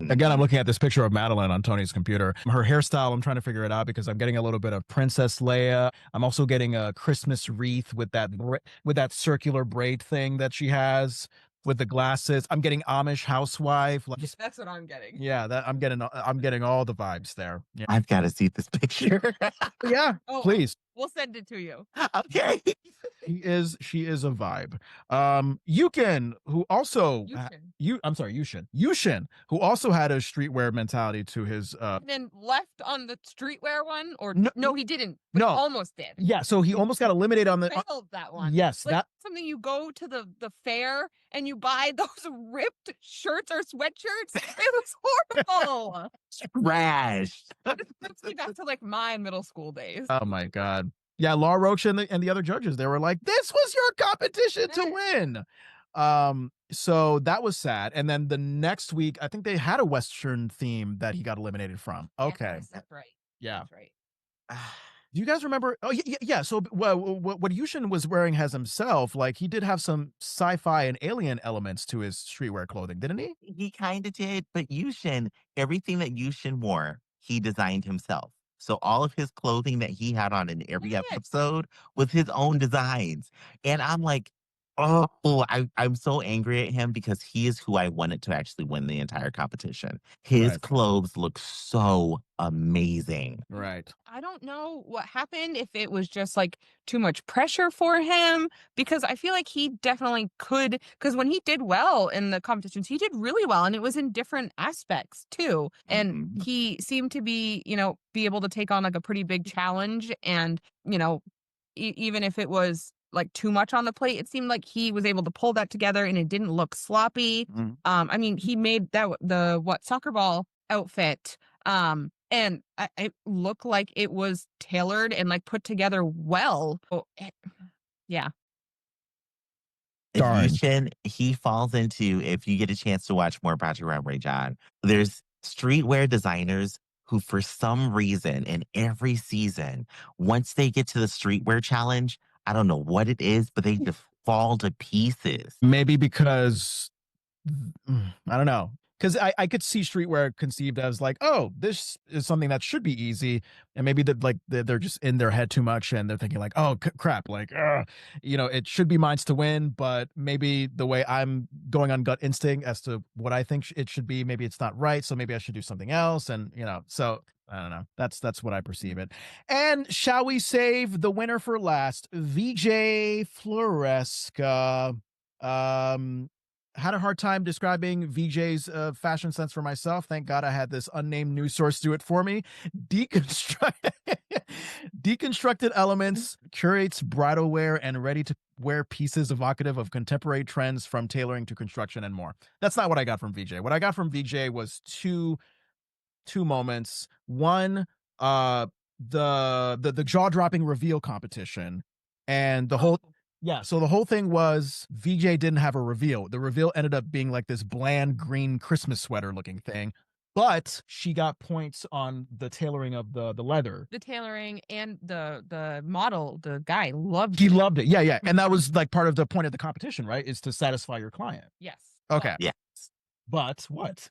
Again, I'm looking at this picture of Madeline on Tony's computer. Her hairstyle, I'm trying to figure it out because I'm getting a little bit of Princess Leia. I'm also getting a Christmas wreath with that circular braid thing that she has with the glasses. I'm getting Amish housewife. That's what I'm getting. Yeah, I'm getting all the vibes there. Yeah. I've got to see this picture. Yeah, please. We'll send it to you. Okay. She is a vibe. Yukon, who also Yushin, who also had a streetwear mentality to his Then left on the streetwear one, or No, he didn't. But no. he almost did. Yeah, so he almost got eliminated on the Failed that one. Yes, Like that something you go to the fair and you buy those ripped shirts or sweatshirts. It was horrible. Trash. It brings me back to my middle school days. Oh my god. Yeah, Laura Roach and the other judges, they were like, this was your competition to win. So that was sad. And then the next week, I think they had a Western theme that he got eliminated from. Okay. Yes, that's right. Yeah. That's right. Do you guys remember? Oh, yeah. So, well, what Yushin was wearing as himself, like he did have some sci-fi and alien elements to his streetwear clothing, didn't he? He kind of did, but Yushin, everything that Yushin wore, he designed himself. So all of his clothing that he had on in every Yeah. episode was his own designs. And I'm like, I'm so angry at him because he is who I wanted to actually win the entire competition. His Right. clothes look so amazing. Right. I don't know what happened, if it was just like too much pressure for him, because I feel like he definitely could, because when he did well in the competitions, he did really well, and it was in different aspects too. And Mhm. he seemed to be, be able to take on like a pretty big challenge. And, even if it was like too much on the plate, it seemed like he was able to pull that together and it didn't look sloppy. Mhm. I mean, he made the soccer ball outfit. And it looked like it was tailored and like put together well. Yeah. Darn. Yushin, he falls into, if you get a chance to watch more Project Runway, John, there's streetwear designers who, for some reason, in every season, once they get to the streetwear challenge, I don't know what it is, but they just fall to pieces. Maybe because I don't know. Because I could see streetwear conceived as like, oh, this is something that should be easy, and maybe that like they're just in their head too much, and they're thinking like, oh crap, like, it should be mine to win, but maybe the way I'm going on gut instinct as to what I think it should be, maybe it's not right, so maybe I should do something else, and so I don't know. That's what I perceive it. And shall we save the winner for last? VJ Floresca. Had a hard time describing VJ's fashion sense for myself. Thank God I had this unnamed news source do it for me. Deconstructed elements, curates bridal wear and ready to wear pieces evocative of contemporary trends from tailoring to construction and more. That's not what I got from VJ. What I got from VJ was two moments. One, the jaw-dropping reveal competition, and the whole so the whole thing was VJ didn't have a reveal. The reveal ended up being like this bland green Christmas sweater looking thing, but she got points on the tailoring of the leather. The tailoring and the model, the guy loved He it. loved it. Yeah. And that was like part of the point of the competition, right? Is to satisfy your client. Yes. Okay. Yes. But what?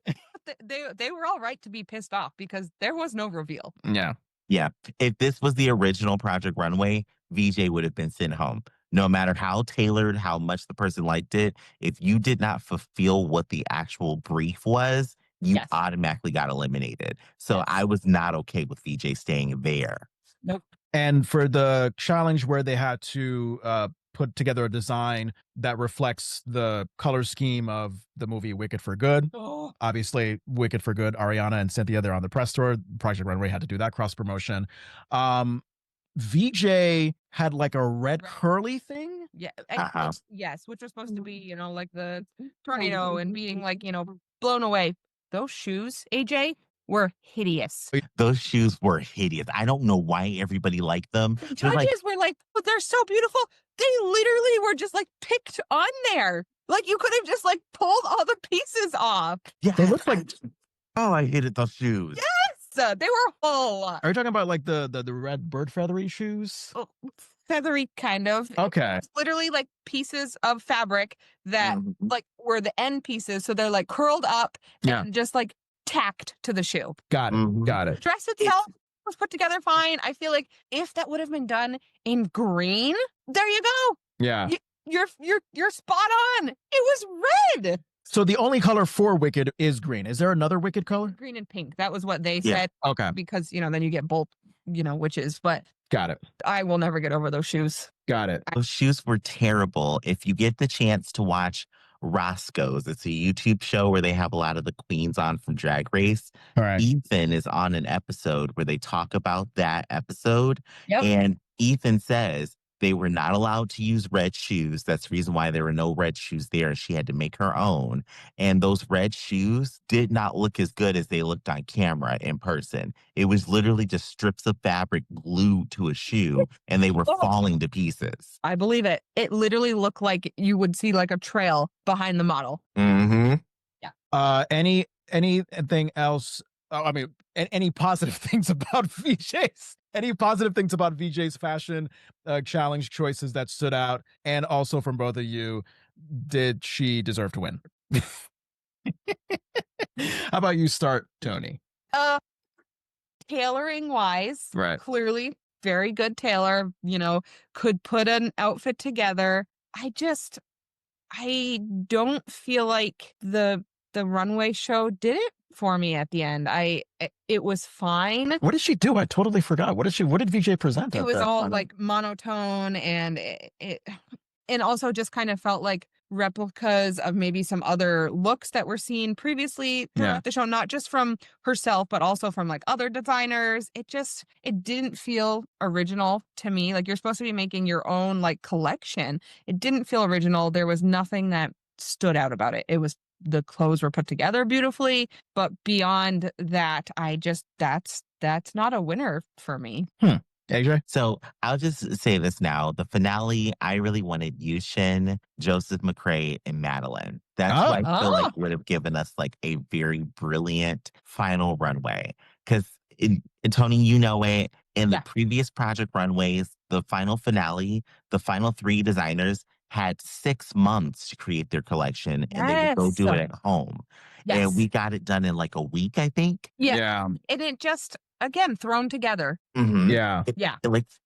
They were all right to be pissed off because there was no reveal. Yeah. Yeah. If this was the original Project Runway, VJ would have been sent home. No matter how tailored, how much the person liked it, if you did not fulfill what the actual brief was, you Yes. automatically got eliminated. So Yes. I was not okay with VJ staying there. Nope. And for the challenge where they had to put together a design that reflects the color scheme of the movie Wicked for Good. Oh. Obviously, Wicked for Good, Ariana and Cynthia, they're on the press tour. Project Runway had to do that cross promotion. VJ had like a red curly thing. Yeah. Yes, which was supposed to be, like the tornado and being like, blown away. Those shoes, AJ, were hideous. Those shoes were hideous. I don't know why everybody liked them. Judges were like, but they're so beautiful. They literally were just like picked on there. Like you could have just like pulled all the pieces off. Yeah, They look like. Oh, I hated those shoes. Yes, they were whole. Are you talking about like the red bird feathery shoes? Feathery, kind of. Okay. It's literally like pieces of fabric that like were the end pieces, so they're like curled up and just like tacked to the shoe. Got it. Got it. Dress itself was put together fine. I feel like if that would have been done in green, there you go. Yeah. You're spot on. It was red. So the only color for Wicked is green. Is there another Wicked color? Green and pink. That was what they said. Okay. Because, then you get both, witches. But got it. I will never get over those shoes. Got it. Those shoes were terrible. If you get the chance to watch Roscoe's, it's a YouTube show where they have a lot of the queens on from Drag Race. All right. Ethan is on an episode where they talk about that episode. Yep. And Ethan says, They were not allowed to use red shoes. That's the reason why there were no red shoes there. She had to make her own. And those red shoes did not look as good as they looked on camera in person. It was literally just strips of fabric glued to a shoe, and they were falling to pieces. I believe it. It literally looked like you would see like a trail behind the model. Mm-hmm. Yeah. Anything else? I mean, any positive things about VJ's? Any positive things about VJ's fashion challenge choices that stood out? And also from both of you, did she deserve to win? How about you start, Toni? Tailoring wise, Right. clearly very good tailor, could put an outfit together. I don't feel like the runway show did it for me at the end. It was fine. What did she do? I totally forgot. What did VJ present? It was all like monotone, and and also just kind of felt like replicas of maybe some other looks that were seen previously throughout the show, not just from herself, but also from like other designers. It didn't feel original to me. Like, you're supposed to be making your own like collection. It didn't feel original. There was nothing that stood out about it. The clothes were put together beautifully, but beyond that, that's not a winner for me. Ajay? So I'll just say this now. The finale, I really wanted Yushin, Joseph McCrae, and Madeline. That's what I feel like would have given us like a very brilliant final runway. Because Toni, you know it, in the previous Project Runways, the final finale, the final 3 designers had 6 months to create their collection, and they would go do it at home. Yes. And we got it done in like a week, I think. Yeah. And it just, again, thrown together. Mm-hmm. Yeah.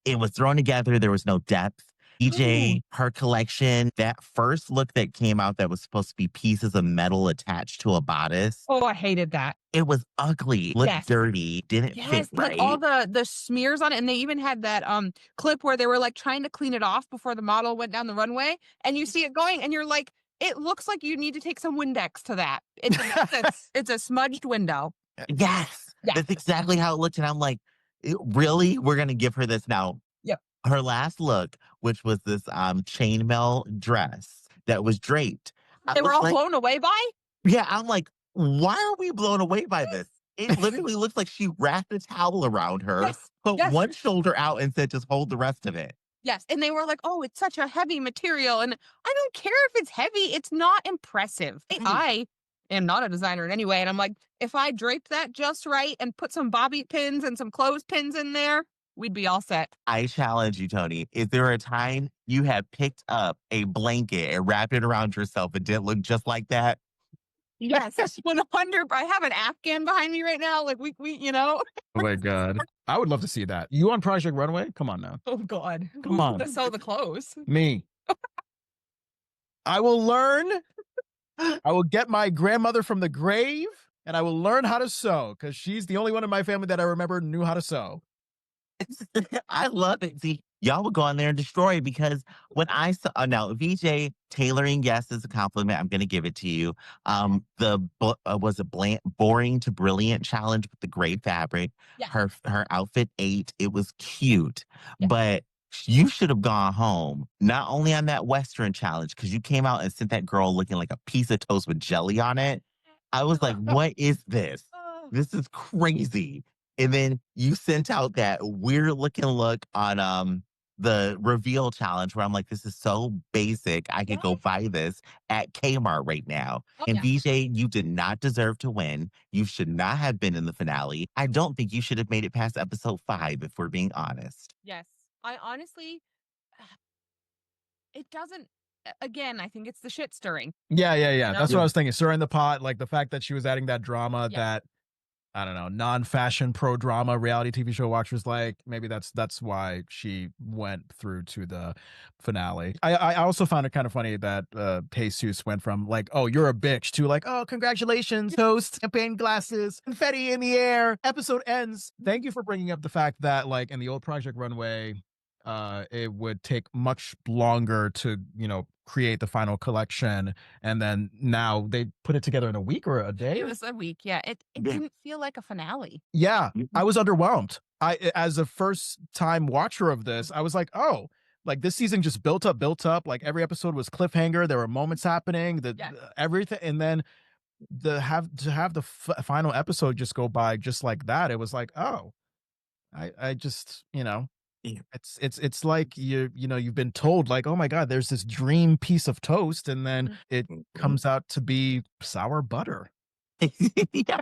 It was thrown together. There was no depth. EJ, her collection, that first look that came out that was supposed to be pieces of metal attached to a bodice. Oh, I hated that. It was ugly, looked dirty, didn't fit right. Like all the smears on it. And they even had that clip where they were like trying to clean it off before the model went down the runway. And you see it going and you're like, it looks like you need to take some Windex to that. It's a smudged window. Yes. That's exactly how it looked. And I'm like, really? We're going to give her this now? Yep. Her last look, which was this chainmail dress that was draped. They were all blown away by? Yeah, I'm like, why are we blown away by this? It literally looks like she wrapped a towel around her, put one shoulder out, and said, just hold the rest of it. Yes. And they were like, oh, it's such a heavy material. And I don't care if it's heavy. It's not impressive. I am not a designer in any way. And I'm like, if I draped that just right and put some bobby pins and some clothespins in there, we'd be all set. I challenge you, Toni. Is there a time you have picked up a blanket and wrapped it around yourself and didn't look just like that? Yes, 100. I have an Afghan behind me right now. Like we. Oh my God, I would love to see that. You on Project Runway? Come on now. Oh God, come on. To sew the clothes. Me. I will learn. I will get my grandmother from the grave, and I will learn how to sew because she's the only one in my family that I remember knew how to sew. I love it. See, y'all would go on there and destroy it because when I saw now VJ tailoring, yes, is a compliment. I'm gonna give it to you. Was it boring to brilliant challenge with the gray fabric. Yeah. Her outfit 8. It was cute, but you should have gone home not only on that Western challenge because you came out and sent that girl looking like a piece of toast with jelly on it. I was like, what is this? This is crazy. And then you sent out that weird looking look on the reveal challenge where I'm like, this is so basic. I could go buy this at Kmart right now. And VJ, you did not deserve to win. You should not have been in the finale. I don't think you should have made it past episode 5, if we're being honest. Yes. I honestly, it doesn't, again, I think it's the shit stirring. Yeah. That's what I was thinking. Stirring the pot, like the fact that she was adding that drama that, I don't know, non-fashion pro-drama reality TV show watchers like. Maybe that's why she went through to the finale. I also found it kind of funny that Jesus went from like, oh, you're a bitch to like, oh, congratulations, toast, champagne glasses, confetti in the air. Episode ends. Thank you for bringing up the fact that like in the old Project Runway, it would take much longer to, create the final collection. And then now they put it together in a week or a day. It was a week. Yeah. It didn't feel like a finale. Yeah. I was underwhelmed. As a first time watcher of this, I was like, oh, Like this season just built up. Like every episode was cliffhanger. There were moments happening, everything, and then to have the final episode just go by just like that. It was like, oh, I just, Yeah. it's like you've been told like, oh my god, there's this dream piece of toast, and then it Mhm. comes out to be sour butter. Yeah.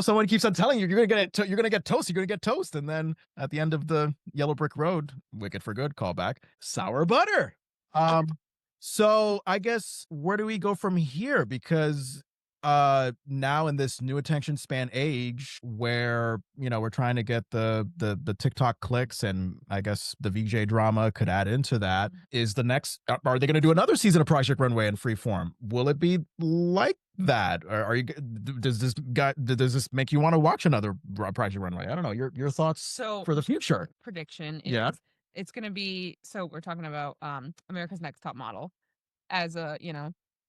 Someone keeps on telling you you're gonna get you're gonna get toast, and then at the end of the Yellow Brick Road, Wicked for Good callback, sour butter. So I guess where do we go from here? Because now in this new attention span age where we're trying to get the TikTok clicks, and I guess the VJ drama could add into that, is the next are they going to do another season of Project Runway in freeform? Will it be like that, or does this make you want to watch another Project Runway? I don't know, your thoughts So for the future. prediction Yeah. is it's going to be, so we're talking about America's Next Top Model. As a,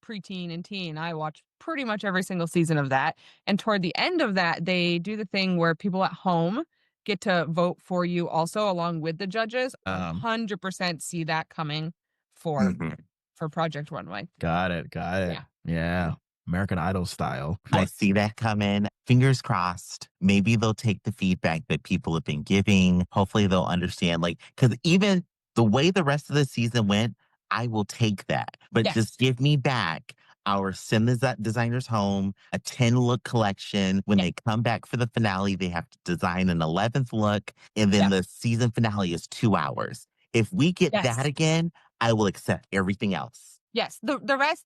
preteen and teen, I watch pretty much every single season of that. And toward the end of that, they do the thing where people at home get to vote for you also along with the judges. 100% see that coming for Mhm. for Project Runway. Got it. Yeah. American Idol style. I see that coming. Fingers crossed. Maybe they'll take the feedback that people have been giving. Hopefully they'll understand, like, because even the way the rest of the season went, I will take that. But Yes. just give me back our send the designers home, a 10 look collection. When they come back for the finale, they have to design an 11th look. And then the season finale is 2 hours. If we get that again, I will accept everything else. Yes, the rest,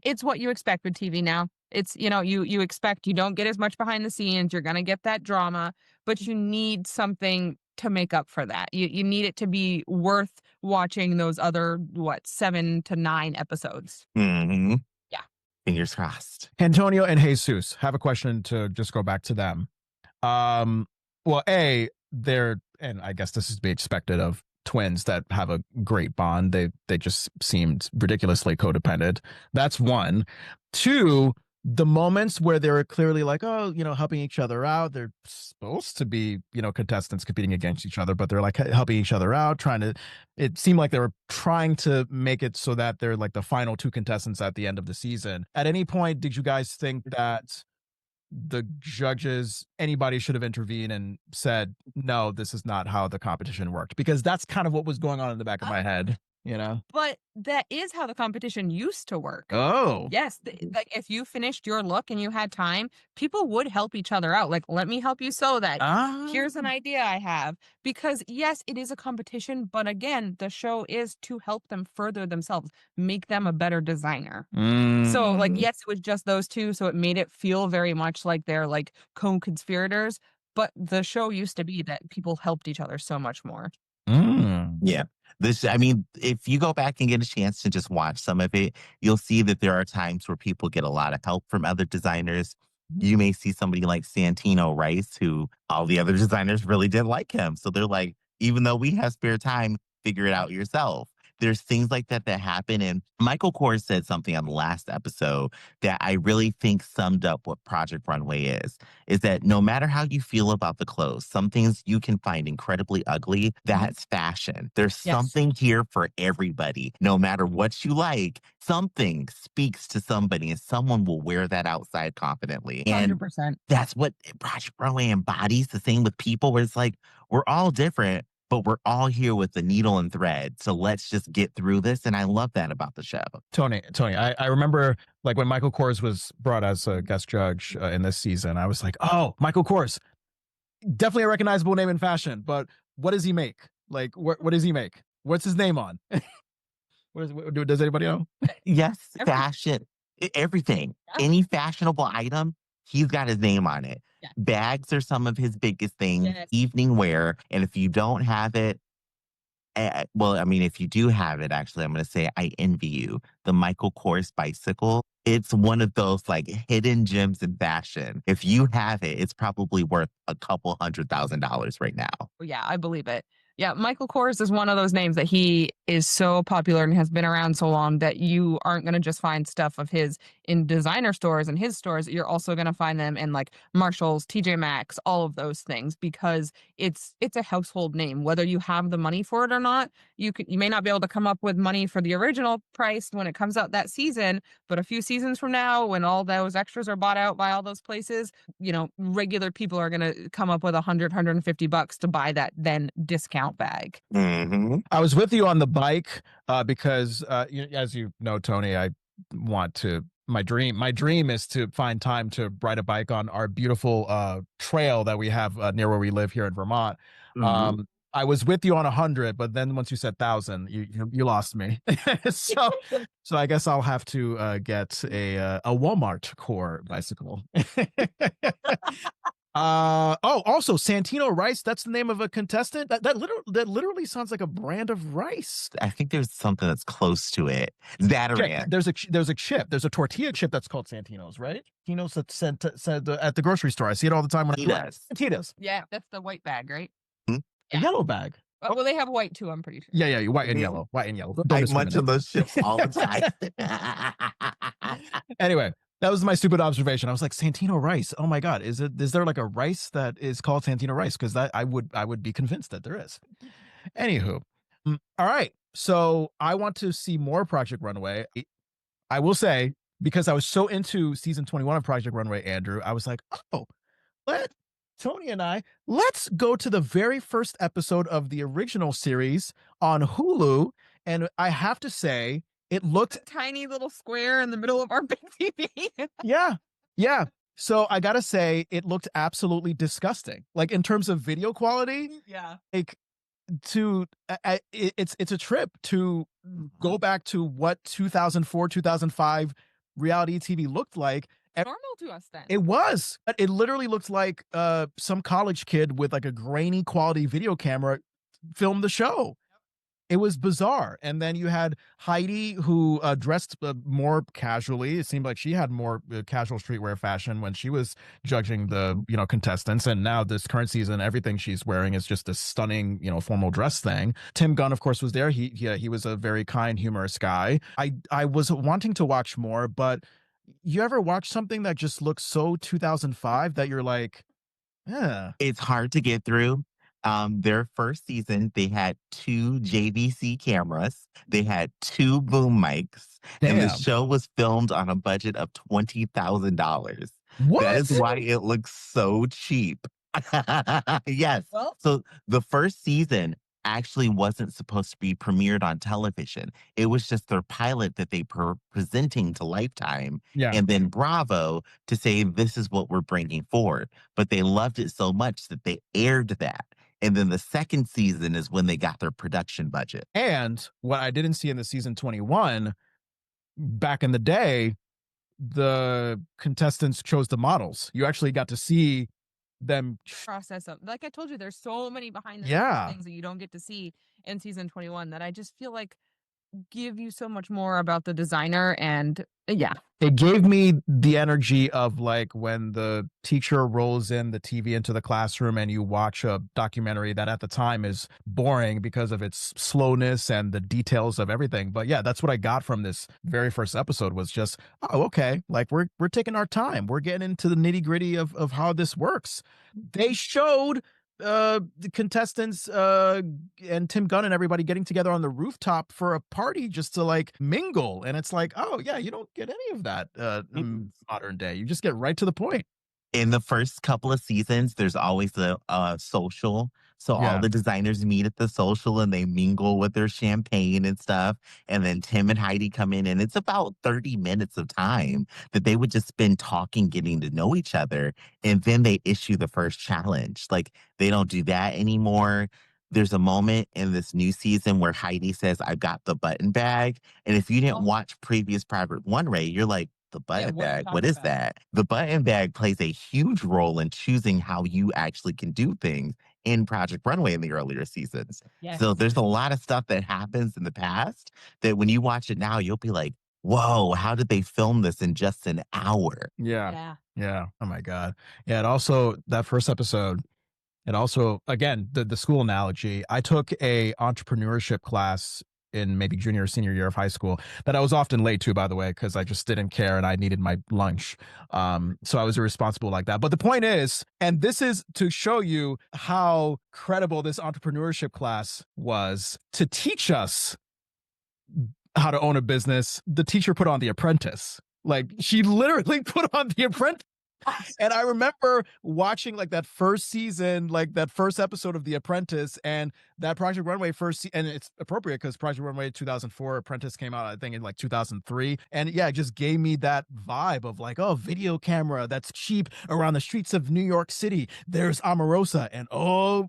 it's what you expect with TV now. It's, you expect, you don't get as much behind the scenes. You're gonna get that drama, but you need something to make up for that. You need it to be worth watching those other 7 to 9 episodes. Mm-hmm. Yeah. Fingers crossed. Antonio and Jesus have a question to just go back to them. Well, they're, and I guess this is to be expected of twins that have a great bond. They just seemed ridiculously codependent. That's one. Two, the moments where they're clearly like, oh, helping each other out. They're supposed to be, contestants competing against each other, but they're like helping each other out, it seemed like they were trying to make it so that they're like the final two contestants at the end of the season. At any point, did you guys think that the judges, anybody should have intervened and said, no, this is not how the competition worked? Because that's kind of what was going on in the back of my head, But that is how the competition used to work. Oh. Yes, like if you finished your look and you had time, people would help each other out. Like, let me help you sew that. Here's an idea I have. Because yes, it is a competition, but again, the show is to help them further themselves, make them a better designer. So like, yes, it was just those two, so it made it feel very much like they're like co-conspirators. But the show used to be that people helped each other so much more. Yeah. If you go back and get a chance to just watch some of it, you'll see that there are times where people get a lot of help from other designers. You may see somebody like Santino Rice, who all the other designers really didn't like him. So they're like, even though we have spare time, figure it out yourself. There's things like that happen. And Michael Kors said something on the last episode that I really think summed up what Project Runway is that no matter how you feel about the clothes, some things you can find incredibly ugly. That's fashion. There's something here for everybody. No matter what you like, something speaks to somebody and someone will wear that outside confidently. And 100%. that's what Project Runway embodies. The same with people, where it's like, we're all different, but we're all here with the needle and thread. So let's just get through this. And I love that about the show. Toni, I remember like when Michael Kors was brought as a guest judge in this season, I was like, oh, Michael Kors, definitely a recognizable name in fashion, but what does he make? Like, what does he make? What's his name on? Does anybody know? Yes, fashion, everything. Yeah. Any fashionable item, he's got his name on it. Yeah. Bags are some of his biggest things, Yes. evening wear. And if you don't have it, if you do have it, actually, I'm going to say I envy you. The Michael Kors bicycle, it's one of those like hidden gems in fashion. If you have it, it's probably worth a couple $100,000 right now. Yeah, I believe it. Yeah, Michael Kors is one of those names that he is so popular and has been around so long that you aren't going to just find stuff of his in designer stores and his stores. You're also going to find them in like Marshalls, TJ Maxx, all of those things, because it's a household name. Whether you have the money for it or not, you may not be able to come up with money for the original price when it comes out that season, but a few seasons from now, when all those extras are bought out by all those places, regular people are going to come up with $150 to buy that then discount bag. Mm-hmm. I was with you on the bike because, as you know, Toni, I want to. My dream is to find time to ride a bike on our beautiful trail that we have near where we live here in Vermont. Mm-hmm. I was with you on 100, but then once you said 1,000, you lost me. so I guess I'll have to get a Walmart core bicycle. Also Santino Rice, that's the name of a contestant. That literally sounds like a brand of rice. I think there's something that's close to it. Zatarant. There's a chip. There's a tortilla chip that's called Santino's, right? Tino's said at the grocery store. I see it all the time when Tito's. Yeah, that's the white bag, right? Hmm? A yellow bag. Well, they have white too, I'm pretty sure. Yeah, white and yellow. White and yellow. I munch on those chips all the time. Anyway, that was my stupid observation. I was like, Santino Rice. Oh my God. Is there like a rice that is called Santino Rice? Because I would be convinced that there is. Anywho. All right. So I want to see more Project Runway. I will say, because I was so into season 21 of Project Runway, Andrew, I was like, Toni and let's go to the very first episode of the original series on Hulu. And I have to say, it looked a tiny little square in the middle of our big TV. Yeah. So I gotta say, it looked absolutely disgusting. Like in terms of video quality. Yeah. Like it's a trip to go back to what 2004, 2005 reality TV looked like. Normal to us then. It was. It literally looked like some college kid with like a grainy quality video camera filmed the show. It was bizarre. And then you had Heidi, who dressed more casually. It seemed like she had more casual streetwear fashion when she was judging the contestants. And now this current season, everything she's wearing is just a stunning formal dress thing. Tim Gunn, of course, was there. He was a very kind, humorous guy. I was wanting to watch more, but you ever watch something that just looks so 2005 that you're like, yeah, it's hard to get through. Their first season, they had 2 JVC cameras. They had 2 boom mics. And the show was filmed on a budget of $20,000. What? That is why it looks so cheap. Yes. Well, So the first season actually wasn't supposed to be premiered on television. It was just their pilot that they presenting to Lifetime and then Bravo to say, this is what we're bringing forward. But they loved it so much that they aired that. And then the second season is when they got their production budget. And what I didn't see in the season 21, back in the day, the contestants chose the models. You actually got to see them process of, like I told you, there's so many behind the Yeah. scenes things that you don't get to see in season 21 that I just feel like give you so much more about the designer. And yeah, It gave me the energy of like when the teacher rolls in the TV into the classroom and you watch a documentary that at the time is boring because of its slowness and the details of everything. But yeah, that's what I got from this very first episode was just, oh, okay, like we're taking our time. We're getting into the nitty-gritty of how this works. They showed the contestants and Tim Gunn and everybody getting together on the rooftop for a party just to like mingle, and it's like, oh yeah, you don't get any of that in modern day. You just get right to the point. In the first couple of seasons, there's always a social. So all the designers meet at the social and they mingle with their champagne and stuff. And then Tim and Heidi come in, and it's about 30 minutes of time that they would just spend talking, getting to know each other. And then they issue the first challenge. Like, they don't do that anymore. There's a moment in this new season where Heidi says, I've got the button bag. And if you didn't watch previous Project Runway, you're like, the button bag, what is that? The button bag plays a huge role in choosing how you actually can do things in Project Runway in the earlier seasons. Yes. So there's a lot of stuff that happens in the past that when you watch it now, you'll be like, whoa, how did they film this in just an hour? Yeah. Oh my God. Yeah. It also, that first episode, it also, again, the school analogy, I took a entrepreneurship class in maybe junior or senior year of high school that I was often late to, by the way, because I just didn't care and I needed my lunch. So I was irresponsible like that. But the point is, and this is to show you how credible this entrepreneurship class was to teach us how to own a business. The teacher put on The Apprentice. Like, she literally put on The Apprentice. And I remember watching like that first season, like that first episode of The Apprentice, and that Project Runway and it's appropriate because Project Runway 2004, Apprentice came out, I think, in like 2003. And yeah, it just gave me that vibe of like, oh, video camera that's cheap around the streets of New York City. There's Omarosa, and oh,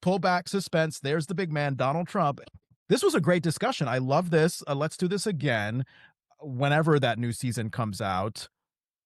pull back, suspense. There's the big man, Donald Trump. This was a great discussion. I love this. Let's do this again whenever that new season comes out.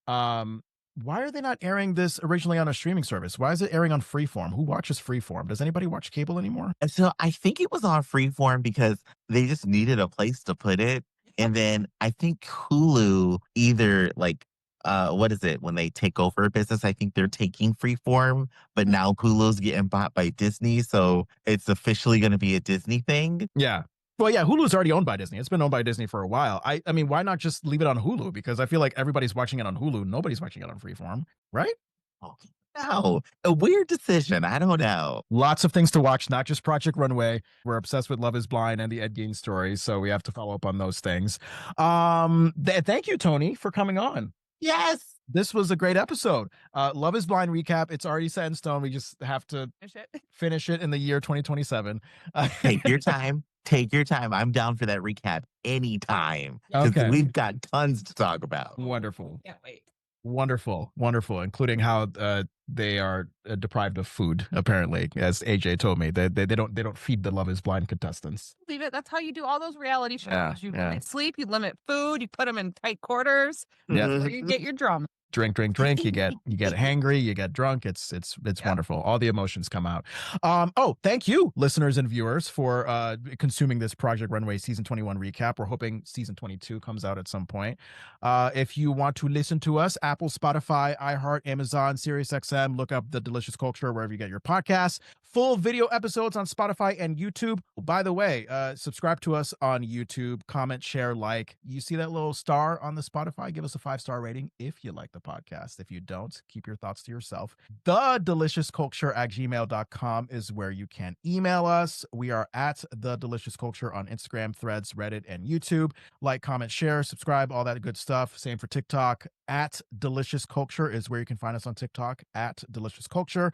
Why are they not airing this originally on a streaming service? Why is it airing on Freeform? Who watches Freeform? Does anybody watch cable anymore? And so I think it was on Freeform because they just needed a place to put it. And then I think Hulu either like, what is it? When they take over a business, I think they're taking Freeform, but now Hulu's getting bought by Disney. So it's officially going to be a Disney thing. Yeah. Well, yeah, Hulu's already owned by Disney. It's been owned by Disney for a while. I mean, why not just leave it on Hulu? Because I feel like everybody's watching it on Hulu. Nobody's watching it on Freeform, right? Oh, no, a weird decision. I don't know. Lots of things to watch, not just Project Runway. We're obsessed with Love is Blind and the Ed Gein story, so we have to follow up on those things. Thank you, Toni, for coming on. Yes. This was a great episode. Love is Blind recap. It's already set in stone. We just have to finish it in the year 2027. Take your time. Take your time. I'm down for that recap anytime. Okay. We've got tons to talk about. Wonderful. Can't wait. Wonderful. Including how they are deprived of food, apparently, as Ajay told me. They don't feed the Love is Blind contestants. Leave it. That's how you do all those reality shows. Yeah, you limit sleep, you limit food, you put them in tight quarters. Yeah. You get your drama. Drink. You get hangry, you get drunk. It's wonderful. All the emotions come out. Thank you, listeners and viewers, for consuming this Project Runway season 21 recap. We're hoping season 22 comes out at some point. If you want to listen to us, Apple, Spotify, iHeart, Amazon, SiriusXM, look up The Delicious Culture wherever you get your podcasts. Full video episodes on Spotify and YouTube. By the way, subscribe to us on YouTube, comment, share, like. You see that little star on the Spotify? Give us a 5-star rating if you like the podcast. If you don't, keep your thoughts to yourself. TheDeliciousCulture@gmail.com is where you can email us. We are at The Delicious Culture on Instagram, Threads, Reddit, and YouTube. Like, comment, share, subscribe, all that good stuff. Same for TikTok. At Delicious Culture is where you can find us on TikTok, at Delicious Culture.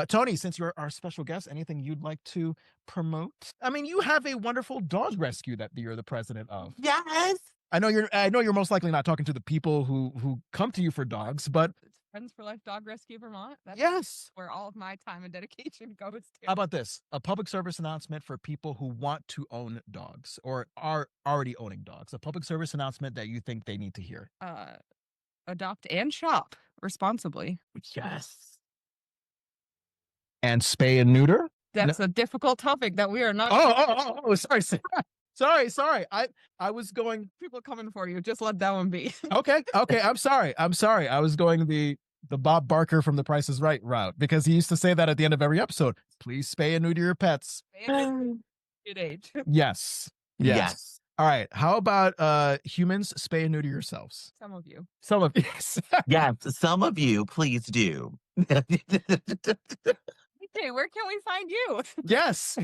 Toni, since you're our special guest, anything you'd like to promote? I mean, you have a wonderful dog rescue that you're the president of. Yes. I know you're most likely not talking to the people who come to you for dogs, but It's Friends for Life Dog Rescue Vermont. That's yes, where all of my time and dedication goes to. How about this? A public service announcement for people who want to own dogs or are already owning dogs. A public service announcement that you think they need to hear. Adopt and shop responsibly. Yes. And spay and neuter? That's a difficult topic that we are not. Sorry. I was going. People coming for you. Just let that one be. Okay. I'm sorry. I was going the Bob Barker from The Price is Right route because he used to say that at the end of every episode. Please spay and neuter your pets. Good age. Yes. All right. How about humans spay and neuter yourselves? Some of you. Yes, some of you, please do. Okay, where can we find you? Yes.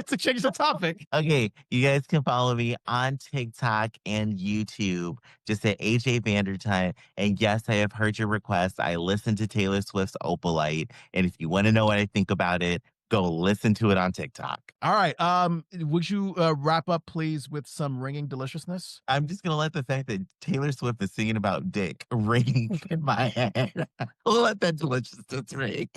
To change the topic. Okay, you guys can follow me on TikTok and YouTube, just at AJ Vandertunt. And yes, I have heard your request. I listened to Taylor Swift's Opalite. And if you want to know what I think about it, go listen to it on TikTok. All right. Would you wrap up, please, with some ringing deliciousness? I'm just gonna let the fact that Taylor Swift is singing about dick ring in my head. Let that deliciousness ring.